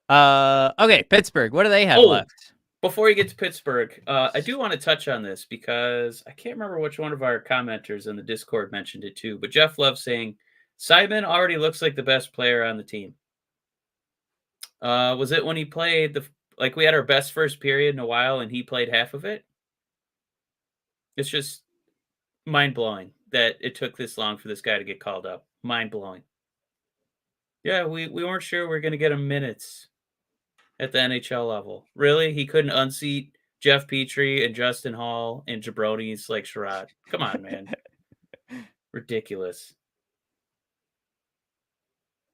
B: Oh, okay. Pittsburgh. What do they have left?
A: Before you get to Pittsburgh, I do want to touch on this because I can't remember which one of our commenters in the Discord mentioned it too, but Jeff Love saying Simon already looks like the best player on the team. Was it when he played we had our best first period in a while and he played half of it? It's just mind-blowing that it took this long for this guy to get called up. Mind-blowing. Yeah, we weren't sure we were going to get him minutes at the NHL level. Really? He couldn't unseat Jeff Petrie and Justin Hall and jabronis like Sherrod. Come on, man. Ridiculous.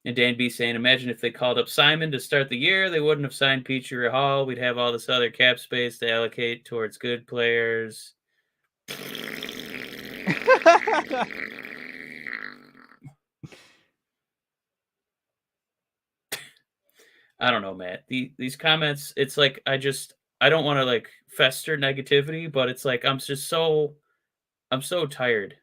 A: And Dan B saying, imagine if they called up Simon to start the year, they wouldn't have signed Petrie or Hall. We'd have all this other cap space to allocate towards good players. I don't know, Matt. These comments, it's like I don't want to like fester negativity, but it's like I'm so tired.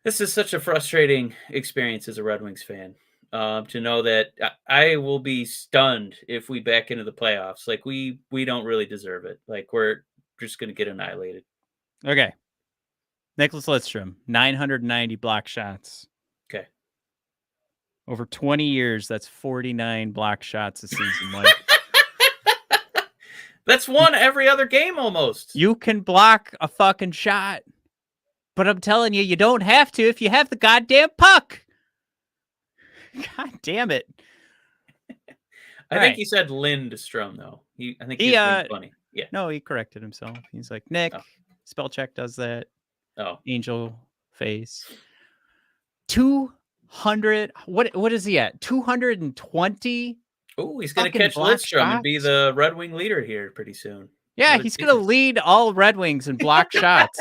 A: This is such a frustrating experience as a Red Wings fan. To know that I will be stunned if we back into the playoffs. Like we don't really deserve it. Like we're just going to get annihilated.
B: Okay. Nicholas Lidstrom, 990 block shots.
A: Okay.
B: Over 20 years, that's 49 block shots a season, Mike.
A: That's one every other game almost.
B: You can block a fucking shot, but I'm telling you, you don't have to if you have the goddamn puck. God damn it.
A: I think he said Lindstrom, though. I think he was being funny. Yeah.
B: No, he corrected himself. He's like, Nick, spell check does that.
A: Oh.
B: Angel face. 200. What is he at? 220?
A: Oh, he's going to catch Lindstrom and be the Red Wing leader here pretty soon.
B: Yeah, he's going to lead all Red Wings in block shots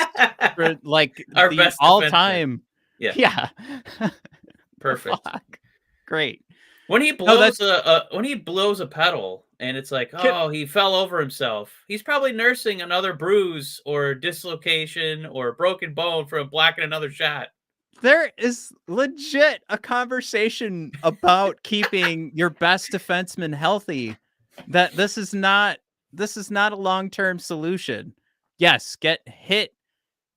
B: for like
A: our
B: the
A: best
B: all-time.
A: Yeah. Perfect.
B: Great.
A: When he blows a pedal and it's like, oh, he fell over himself. He's probably nursing another bruise or dislocation or broken bone from blocking another shot.
B: There is legit a conversation about keeping your best defenseman healthy. That this is not a long-term solution. Yes, get hit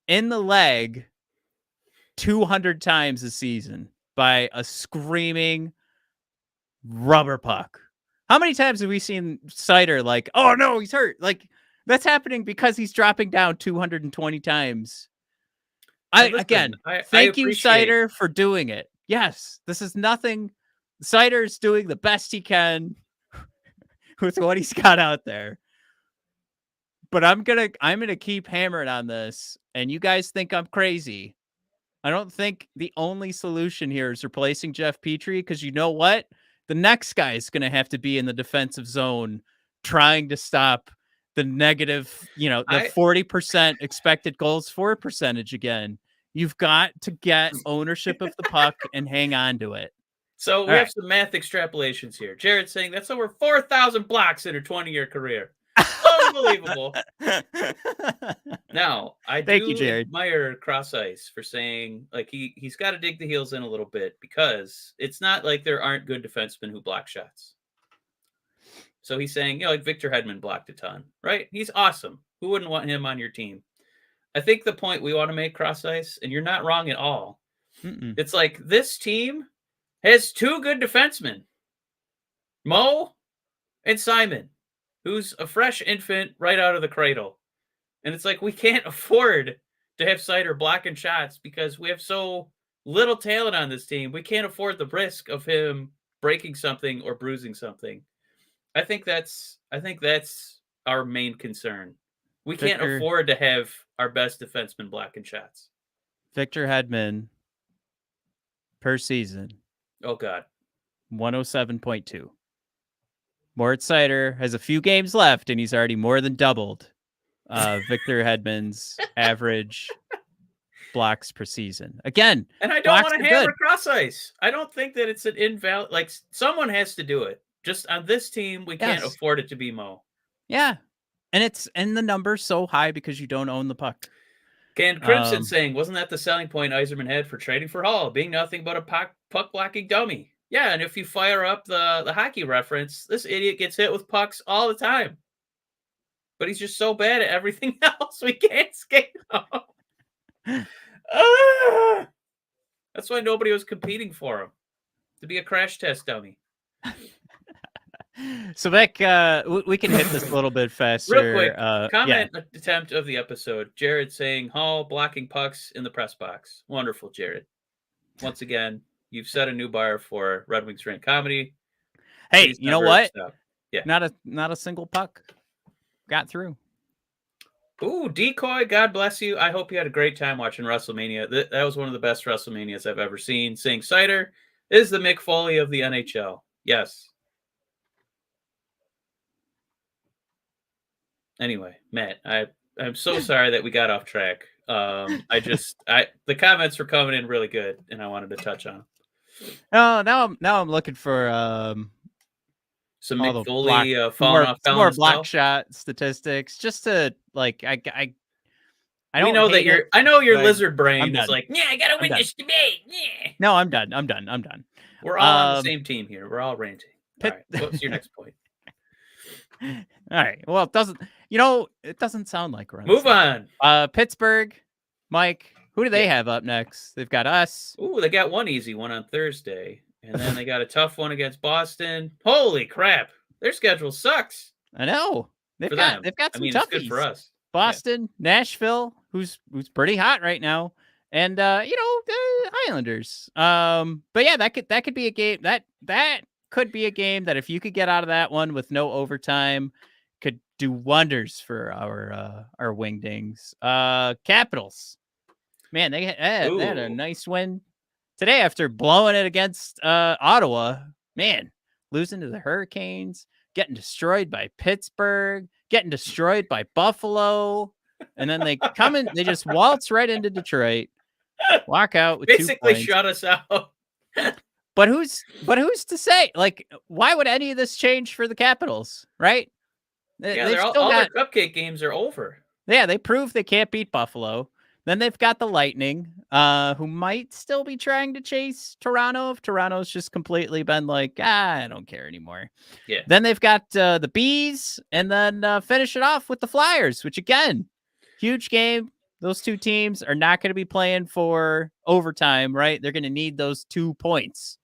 B: in the leg 200 times a season by a screaming rubber puck. How many times have we seen Seider like, oh no, he's hurt? Like, that's happening because he's dropping down 220 times. Thank you, Seider, for doing it. Yes, this is nothing. Seider's doing the best he can with what he's got out there. But I'm gonna keep hammering on this, and you guys think I'm crazy. I don't think the only solution here is replacing Jeff Petrie, because you know what? The next guy is going to have to be in the defensive zone trying to stop the negative, the 40% expected goals for percentage again. You've got to get ownership of the puck and hang on to it.
A: So we have some math extrapolations here. Jared's saying that's over 4,000 blocks in a 20-year career. Unbelievable. Now, I admire Cross Ice for saying, like, he's got to dig the heels in a little bit, because it's not like there aren't good defensemen who block shots. So he's saying, like Victor Hedman blocked a ton, right? He's awesome. Who wouldn't want him on your team? I think the point we want to make, Cross Ice, and you're not wrong at all, it's like this team has two good defensemen, Mo and Simon, who's a fresh infant right out of the cradle. And it's like, we can't afford to have Seider blocking shots because we have so little talent on this team. We can't afford the risk of him breaking something or bruising something. I think that's our main concern. We can't afford to have our best defenseman blocking shots.
B: Victor Hedman per season.
A: Oh, God.
B: 107.2. Moritz Seider has a few games left, and he's already more than doubled Victor Hedman's average blocks per season. Again,
A: and I don't want to hammer Cross Ice. I don't think that it's an invalid. Like, someone has to do it. Just on this team, we can't afford it to be Mo.
B: Yeah, and the number's so high because you don't own the puck.
A: Can Crimson saying, wasn't that the selling point Yzerman had for trading for Hall, being nothing but a puck blocking dummy? Yeah, and if you fire up the hockey reference, this idiot gets hit with pucks all the time. But he's just so bad at everything else, we can't skate him. That's why nobody was competing for him, to be a crash test dummy.
B: So, Vic, we can hit this a little bit faster.
A: Real quick, comment attempt of the episode. Jared saying, Hall blocking pucks in the press box. Wonderful, Jared. Once again, you've set a new bar for Red Wings Rant comedy.
B: Hey, you know what?
A: Stop. Yeah,
B: not a single puck got through.
A: Ooh, Decoy, God bless you. I hope you had a great time watching WrestleMania. That was one of the best WrestleManias I've ever seen. Saying Seider is the Mick Foley of the NHL. Yes. Anyway, Matt, I'm so sorry that we got off track. The comments were coming in really good, and I wanted to touch on them.
B: Oh, now I'm looking for
A: some Mick Foley falling off
B: more block shot statistics, just to like I don't
A: know that you're. I know your lizard brain
B: is
A: like, yeah, I gotta win this debate. Yeah.
B: No, I'm done.
A: We're all on the same team here. We're all ranting. All right, what's your next point?
B: All right. Well, it doesn't sound like we're on.
A: Move on.
B: Pittsburgh, Mike. Who do they have up next? They've got us.
A: Ooh, they got one easy one on Thursday, and then they got a tough one against Boston. Holy crap! Their schedule sucks.
B: I know. They've
A: for
B: got
A: them.
B: they've got
A: I
B: some
A: mean, it's good for
B: toughies.
A: us.
B: Boston, Nashville, who's pretty hot right now, and the Islanders. But yeah, that could be a game that could be a game that if you could get out of that one with no overtime, could do wonders for our Wingdings. Capitals, man, they had a
A: Ooh.
B: nice win today after blowing it against Ottawa. Man, losing to the Hurricanes, getting destroyed by Pittsburgh, getting destroyed by Buffalo, and then they they just waltz right into Detroit, walk out with 2
A: Basically
B: points.
A: shut us out.
B: But who's to say? Like, why would any of this change for the Capitals? Right?
A: Yeah,
B: They've still
A: all their
B: got
A: cupcake games are over.
B: Yeah, they proved they can't beat Buffalo. Then they've got the Lightning, who might still be trying to chase Toronto if Toronto's just completely been like, I don't care anymore.
A: Yeah.
B: Then they've got the Bees, and then finish it off with the Flyers, which again, huge game. Those two teams are not going to be playing for overtime, right? They're going to need those 2 points.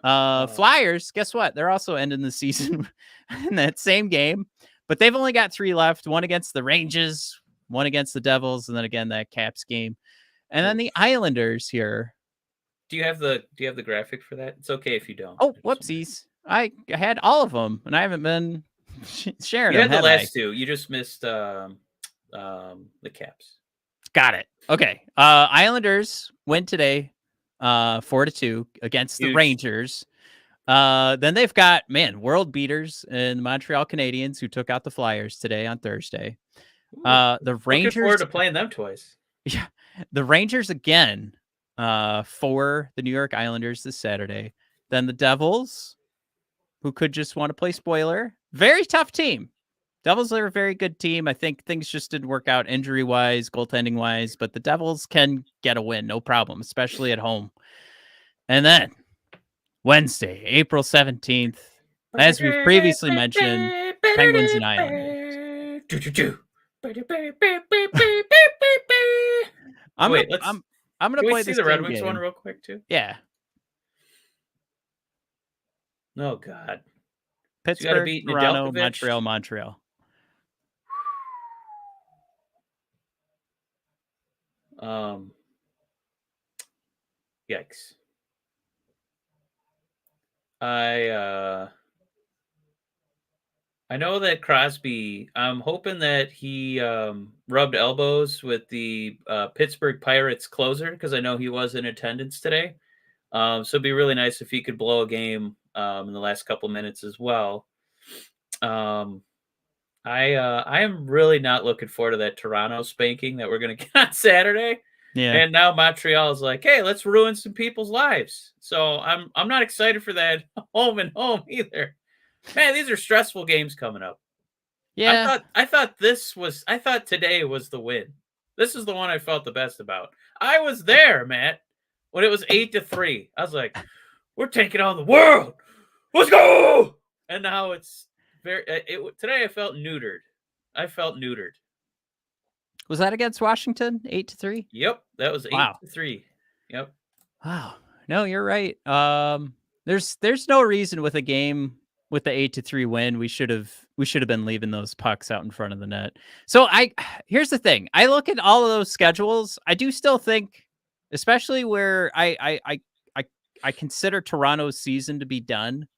B: Flyers, guess what? They're also ending the season in that same game, but they've only got 3 left. One against the Rangers, one against the Devils, and then again that Caps game. And then the Islanders here.
A: Do you have the graphic for that? It's okay if you don't.
B: Oh, whoopsies! I had all of them, and I haven't been sharing
A: You
B: them.
A: had the last 2. You just missed the Caps.
B: Got it. Okay. Islanders win today, 4-2 against the Rangers. Then they've got world beaters in the Montreal Canadiens who took out the Flyers today on Thursday. The Rangers,
A: looking forward to playing them twice.
B: Yeah, the Rangers again for the New York Islanders this Saturday. Then the Devils, who could just want to play spoiler. Very tough team. Devils are a very good team. I think things just didn't work out injury-wise, goaltending-wise, but the Devils can get a win, no problem, especially at home. And then Wednesday, April 17th, as we've previously mentioned, Penguins and Islanders. I'm gonna play
A: see
B: this
A: the Red Wings
B: game.
A: one real quick too.
B: Yeah.
A: Oh God.
B: Pittsburgh, Toronto, Montreal.
A: Yikes. I know that Crosby, I'm hoping that he rubbed elbows with the Pittsburgh Pirates closer because I know he was in attendance today. So it'd be really nice if he could blow a game in the last couple minutes as well. I am really not looking forward to that Toronto spanking that we're going to get on Saturday.
B: Yeah.
A: And now Montreal is like, hey, let's ruin some people's lives. So I'm not excited for that home and home either. Man, these are stressful games coming up.
B: Yeah.
A: I thought today was the win. This is the one I felt the best about. I was there, Matt, when it was 8-3. I was like, we're taking on the world. Let's go. And now it's today I felt neutered.
B: Was that against Washington? 8-3?
A: Yep. That was 8-3. Yep.
B: Wow. No, you're right. There's no reason with a game with the 8-3 win, we should have been leaving those pucks out in front of the net. So here's the thing. I look at all of those schedules. I do still think, especially where I consider Toronto's season to be done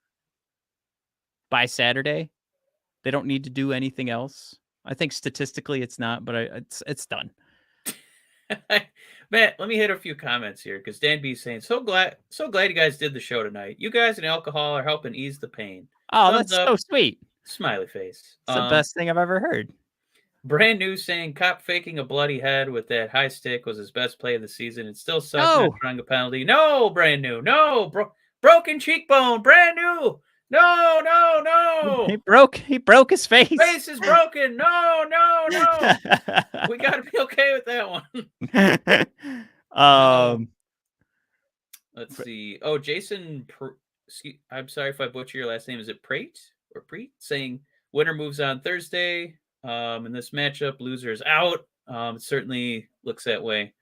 B: by Saturday. They don't need to do anything else. I think statistically it's not, but it's done.
A: Matt, let me hit a few comments here because Dan B's saying, so glad you guys did the show tonight. You guys and alcohol are helping ease the pain.
B: Oh, thumbs that's up, so sweet.
A: Smiley face.
B: It's the best thing I've ever heard.
A: Brand new saying cop faking a bloody head with that high stick was his best play of the season. It still sucks not trying a penalty. No, brand new. No, broken cheekbone. Brand new. No.
B: He broke his face.
A: Face is broken. No. We got to be okay with that one. Let's see. Oh, Jason, I'm sorry if I butcher your last name. Is it Prate or Preet? Saying winner moves on Thursday. In this matchup, loser is out. It certainly looks that way.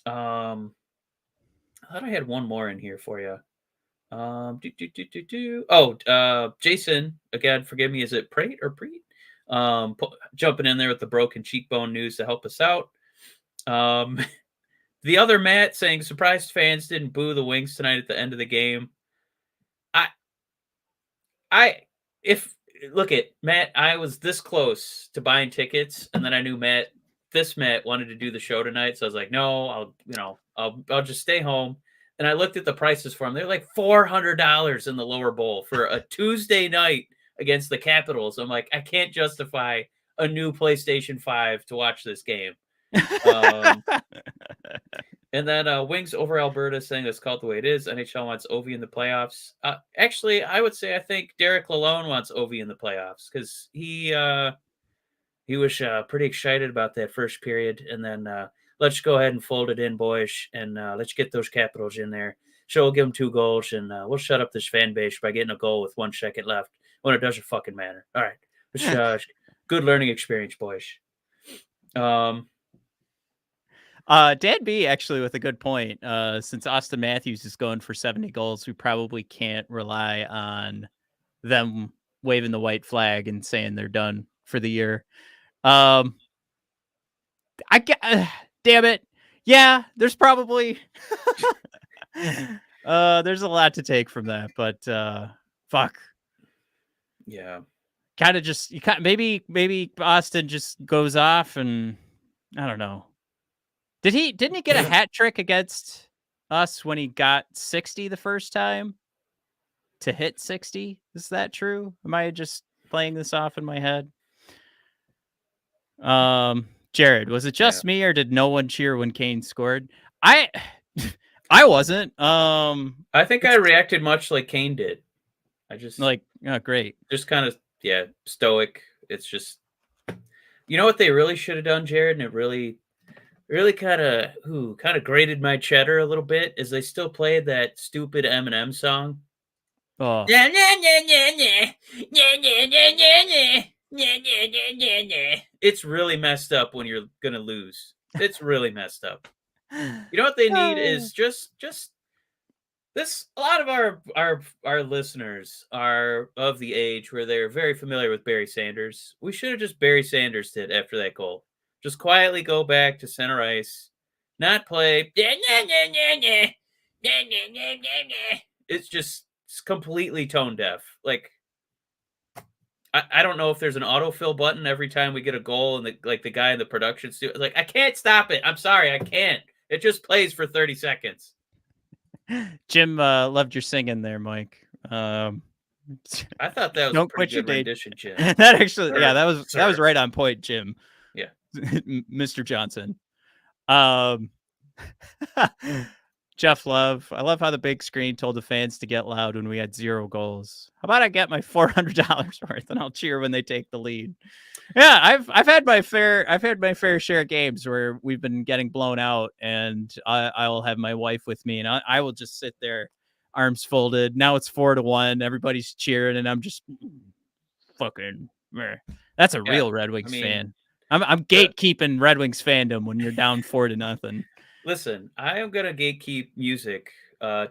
A: I thought I had one more in here for you. Jason, again, forgive me. Is it Prate or Preet? jumping in there with the broken cheekbone news to help us out. The other Matt saying surprised fans didn't boo the Wings tonight at the end of the game. If look at Matt, I was this close to buying tickets, and then I knew Matt wanted to do the show tonight, so I was like, no, I'll just stay home. And I looked at the prices for them; they're like $400 in the lower bowl for a Tuesday night against the Capitals. I'm like, I can't justify a new PlayStation 5 to watch this game. And then Wings over Alberta saying it's called the way it is. NHL wants Ovi in the playoffs. Actually, I would say I think Derek Lalonde wants Ovi in the playoffs because he was pretty excited about that first period. And then let's go ahead and fold it in, boys, and let's get those Capitals in there. So we'll give them 2 goals, and we'll shut up this fan base by getting a goal with 1 second left when it doesn't fucking matter. All right, it's good learning experience, boys.
B: Dan B actually with a good point. Since Austin Matthews is going for 70 goals, we probably can't rely on them waving the white flag and saying they're done for the year. Damn it. Yeah, there's probably there's a lot to take from that, but fuck.
A: Yeah.
B: Kind of just maybe Austin just goes off and I don't know. Didn't he get a hat trick against us when he got 60 the first time to hit 60? Is that true? Am I just playing this off in my head? Jared, was it just me or did no one cheer when Kane scored? I wasn't.
A: I think I reacted much like Kane did. I just
B: like, oh, great.
A: Just kind of stoic. It's just, you know what they really should have done, Jared, and it really kind of grated my cheddar a little bit is they still played that stupid Eminem song.
B: Oh.
A: It's really messed up when you're gonna lose. It's really messed up. You know what they need is just this. A lot of our listeners are of the age where they're very familiar with Barry Sanders. We should have just Barry Sanders did after that goal. Just quietly go back to center ice, not play. It's just completely tone deaf. Like, I don't know if there's an autofill button every time we get a goal, and the guy in the production studio, like, I can't stop it. I'm sorry, I can't. It just plays for 30 seconds.
B: Jim loved your singing there, Mike.
A: I thought that was a pretty good rendition, Jim.
B: That actually, that was right on point, Jim.
A: Yeah,
B: Mr. Johnson. Jeff Love. I love how the big screen told the fans to get loud when we had 0 goals. How about I get my $400 worth and I'll cheer when they take the lead? Yeah, I've had my fair share of games where we've been getting blown out, and I will have my wife with me, and I will just sit there, arms folded. Now it's 4-1. Everybody's cheering, and I'm just fucking. That's a real Red Wings fan. I'm gatekeeping Red Wings fandom when you're down 4-0.
A: Listen, I am gonna gatekeep music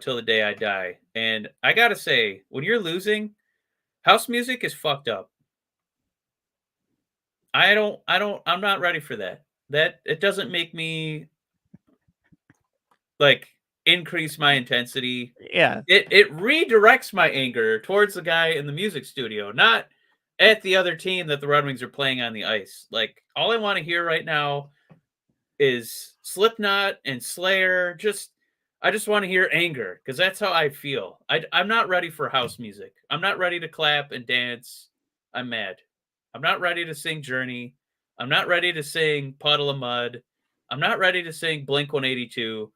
A: till the day I die, and I gotta say, when you're losing, house music is fucked up. I'm not ready for that. That it doesn't make me like increase my intensity.
B: Yeah,
A: it redirects my anger towards the guy in the music studio, not at the other team that the Red Wings are playing on the ice. Like, all I want to hear right now is Slipknot and Slayer. I just want to hear anger because that's how I feel. I'm not ready for house music. I'm not ready to clap and dance. I'm mad. I'm not ready to sing Journey. I'm not ready to sing Puddle of Mud. I'm not ready to sing Blink-182.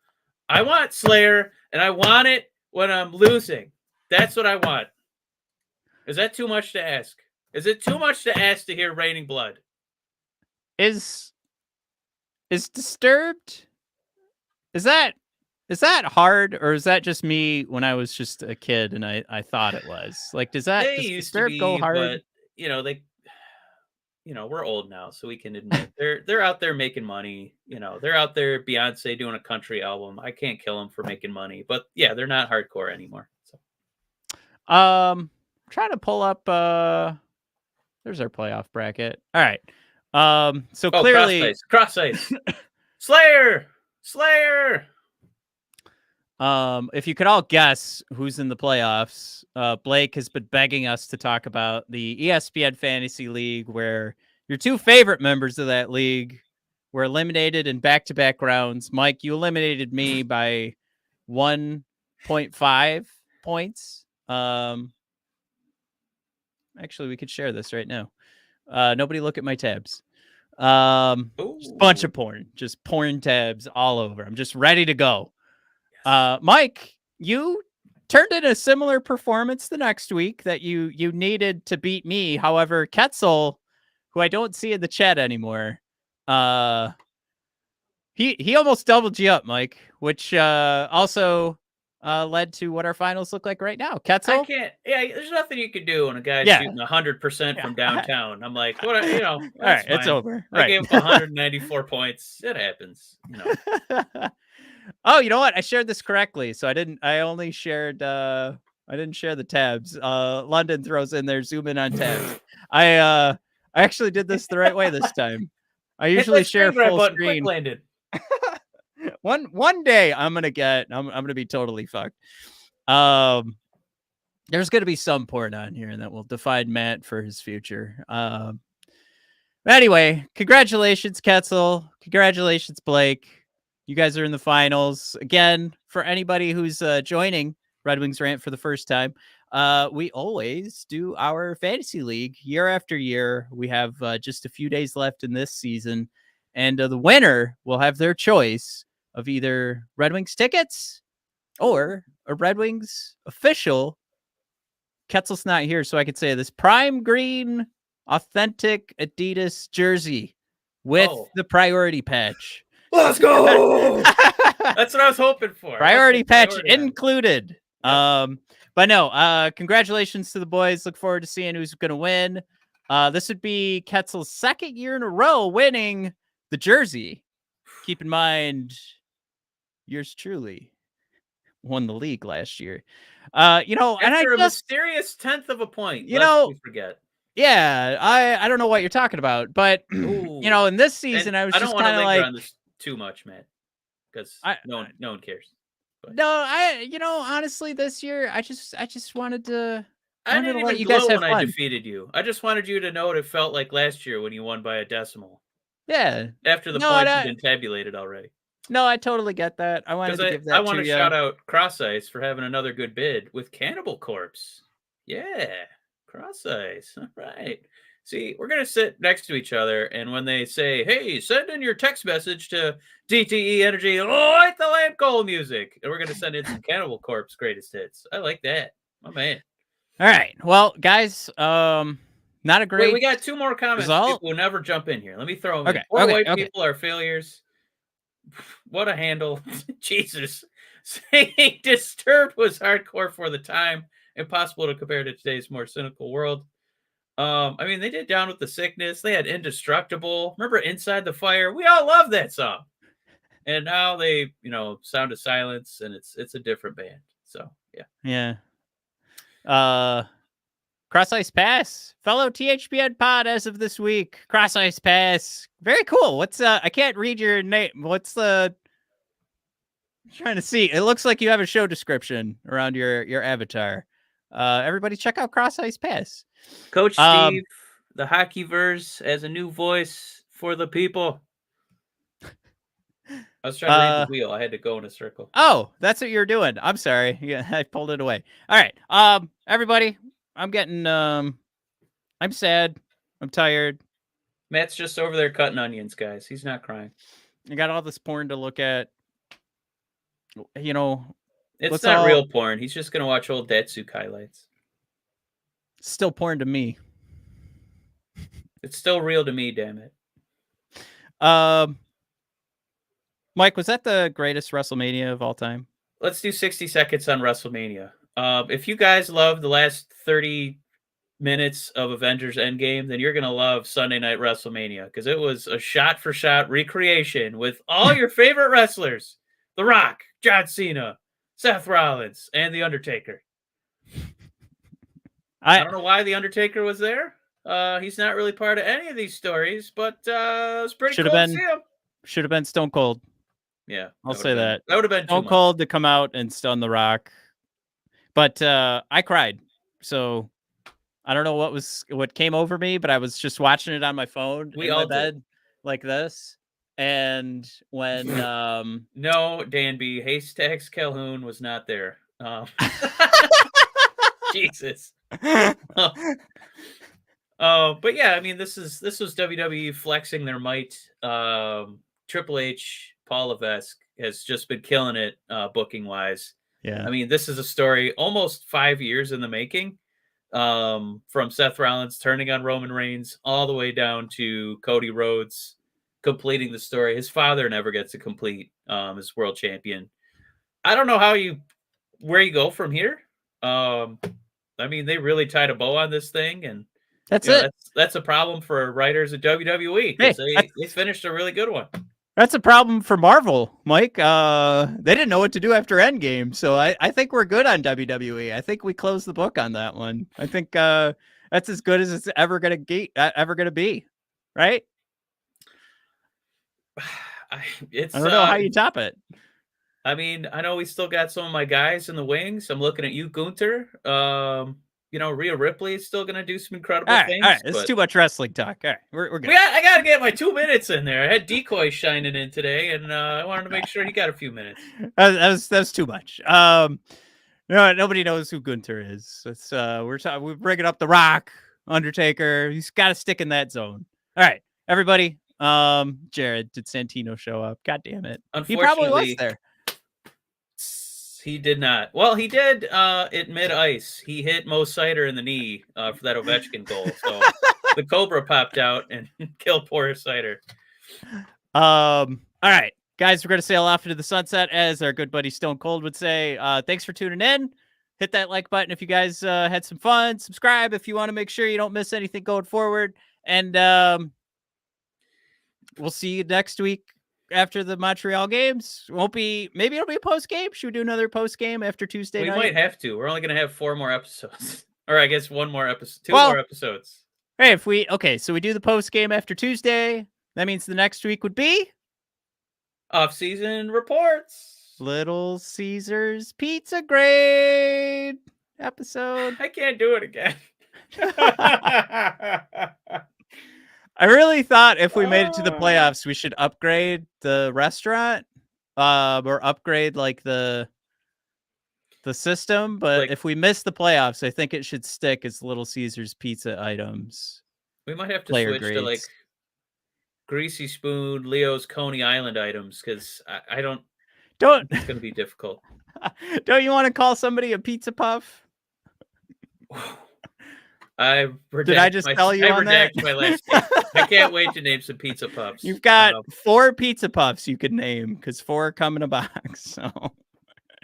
A: I want Slayer, and I want it when I'm losing. That's what I want. Is that too much to ask? Is it too much to ask to hear Raining Blood?
B: Is Disturbed? Is that hard, or is that just me when I was just a kid and I thought it was? Like, does Disturbed go hard?
A: But we're old now, so we can admit they're out there making money. They're out there, Beyonce doing a country album. I can't kill them for making money, but yeah, they're not hardcore anymore. So,
B: trying to pull up There's our playoff bracket. All right. So
A: Oh,
B: clearly,
A: cross ice. Slayer.
B: if you could all guess who's in the playoffs, Blake has been begging us to talk about the ESPN Fantasy League, where your two favorite members of that league were eliminated in back-to-back rounds. Mike, you eliminated me by 1.5 points. Actually, we could share this right now. Nobody look at my tabs. Just bunch of porn, just porn tabs all over. I'm just ready to go. Mike, you turned in a similar performance the next week that you needed to beat me. However, Ketzel, who I don't see in the chat anymore, he almost doubled you up, Mike, which also led to what our finals look like right now. Ketzel,
A: I can't. Yeah, there's nothing you can do when a guy's shooting 100% from downtown. I'm like, what? All right,
B: it's over.
A: I gave up 194 points. It happens.
B: Oh, you know what? I shared this correctly, so I didn't. I only shared. I didn't share the tabs. London throws in there. Zoom in on tabs. I actually did this the right way this time. I usually share full screen. One day I'm gonna be totally fucked. There's gonna be some porn on here that will define Matt for his future. Anyway, congratulations, Ketzel. Congratulations, Blake. You guys are in the finals. Again, for anybody who's joining Red Wings Rant for the first time, we always do our fantasy league year after year. We have just a few days left in this season, and the winner will have their choice of either Red Wings tickets or a Red Wings official. Ketzel's not here, so I could say this prime green, authentic Adidas jersey with the priority patch.
A: Let's go. That's what I was hoping for.
B: Priority patch included. Yep. But no, congratulations to the boys. Look forward to seeing who's going to win. This would be Ketzel's second year in a row winning the jersey. Keep in mind, yours truly won the league last year.
A: After a mysterious 10th of a point, we forget.
B: Yeah, I don't know what you're talking about, but in this season, I was just kind of like
A: on this too much, man, because no one cares. But.
B: No, honestly, this year I just wanted to.
A: I didn't even
B: let you
A: glow
B: guys have
A: when
B: fun.
A: I defeated you. I just wanted you to know what it felt like last year when you won by a decimal.
B: Yeah.
A: After the points had been tabulated already.
B: No, I totally get that. I wanted to give that to you.
A: I want to shout out Cross Ice for having another good bid with Cannibal Corpse. Yeah, Cross Ice. All right. See, we're going to sit next to each other, and when they say, hey, send in your text message to DTE Energy, light the lamp goal music, and we're going to send in some Cannibal Corpse greatest hits. I like that. My man.
B: All right. Well, guys, not a great
A: we got two more comments.
B: Result?
A: People will never jump in here. Let me throw them in. Poor white people are failures. What a handle. Jesus. Saying Disturbed was hardcore for the time. Impossible to compare to today's more cynical world. I mean, they did Down with the Sickness. They had Indestructible. Remember Inside the Fire? We all love that song. And now they, Sound of Silence, and it's a different band. So, yeah.
B: Yeah. Cross Ice Pass, fellow THPN pod as of this week. Cross Ice Pass. Very cool. What's I can't read your name. What's the I'm trying to see. It looks like you have a show description around your avatar. Everybody check out Cross Ice Pass.
A: Coach Steve, the hockey verse, as a new voice for the people. I was trying to read the wheel. I had to go in a circle.
B: Oh, that's what you're doing. I'm sorry. Yeah, I pulled it away. All right. Everybody, I'm getting I'm sad. I'm tired.
A: Matt's just over there cutting onions, guys. He's not crying.
B: I got all this porn to look at.
A: It's not real porn. He's just gonna watch old Datsuk highlights.
B: Still porn to me.
A: It's still real to me, damn it.
B: Mike, was that the greatest WrestleMania of all time?
A: Let's do 60 seconds on WrestleMania. If you guys love the last 30 minutes of Avengers Endgame, then you're going to love Sunday Night WrestleMania, because it was a shot-for-shot recreation with all your favorite wrestlers. The Rock, John Cena, Seth Rollins, and The Undertaker. I don't know why The Undertaker was there. He's not really part of any of these stories, but it's pretty
B: Should
A: cool
B: have
A: to see
B: been
A: him.
B: Should have been Stone Cold.
A: Yeah,
B: I'll say that.
A: That would have been too
B: Stone
A: much.
B: Cold to come out and stun The Rock. But I cried. So I don't know what came over me, but I was just watching it on my phone
A: We
B: in
A: all
B: my
A: did.
B: bed like this. And when
A: No, Danby, Haystacks Calhoun was not there. Jesus. But yeah, I mean, this was WWE flexing their might. Triple H, Paul Levesque has just been killing it booking wise.
B: yeah.
A: I mean, this is a story almost 5 years in the making. From Seth Rollins turning on Roman Reigns all the way down to Cody Rhodes completing the story. His father never gets to complete as world champion. I don't know where you go from here. I mean, they really tied a bow on this thing, and
B: That's it.
A: that's a problem for writers at WWE because they finished a really good one.
B: That's a problem for Marvel, Mike. They didn't know what to do after Endgame, so I think we're good on WWE. I think we closed the book on that one. I think that's as good as it's ever gonna be, right?
A: I
B: don't know how you top it.
A: I mean, I know we still got some of my guys in the wings. I'm looking at you, Gunther. Rhea Ripley is still going to do some incredible things.
B: All right, it's too much wrestling talk. All right, we're good.
A: I got to get my 2 minutes in there. I had Decoy shining in today, and I wanted to make sure he got a few minutes.
B: That's too much. No, nobody knows who Gunther is. It's we're bringing up The Rock, Undertaker. He's got to stick in that zone. All right, everybody. Jared, did Santino show up? God damn it! He probably was there.
A: He did not. Well, he did at mid-ice. He hit Mo Seider in the knee for that Ovechkin goal. So the Cobra popped out and killed poor Seider.
B: All right, guys, we're going to sail off into the sunset, as our good buddy Stone Cold would say. Thanks for tuning in. Hit that like button if you guys had some fun. Subscribe if you want to make sure you don't miss anything going forward. And we'll see you next week. After the Montreal games. Maybe it'll be a post game. Should we do another post game after Tuesday night?
A: We might have to. We're only going to have 4 more episodes. Or I guess 1 more episode, 2 more episodes.
B: Hey, so we do the post game after Tuesday. That means the next week would be
A: off-season reports.
B: Little Caesars Pizza Grade episode.
A: I can't do it again.
B: I really thought if we made it to the playoffs, we should upgrade the restaurant, or upgrade like the system. But if we miss the playoffs, I think it should stick as Little Caesars pizza items.
A: We might have to switch to like Greasy Spoon, Leo's Coney Island items because I don't. It's going to be difficult.
B: Don't you want to call somebody a pizza puff? Did I just tell you on that?
A: My last name. I can't wait to name some pizza puffs.
B: You've got 4 pizza puffs you could name because 4 come in a box. So,
A: all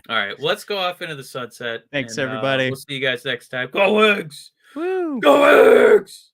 A: right, well, let's go off into the sunset.
B: Thanks, everybody.
A: We'll see you guys next time. Go Wings!
B: Woo!
A: Go Wings!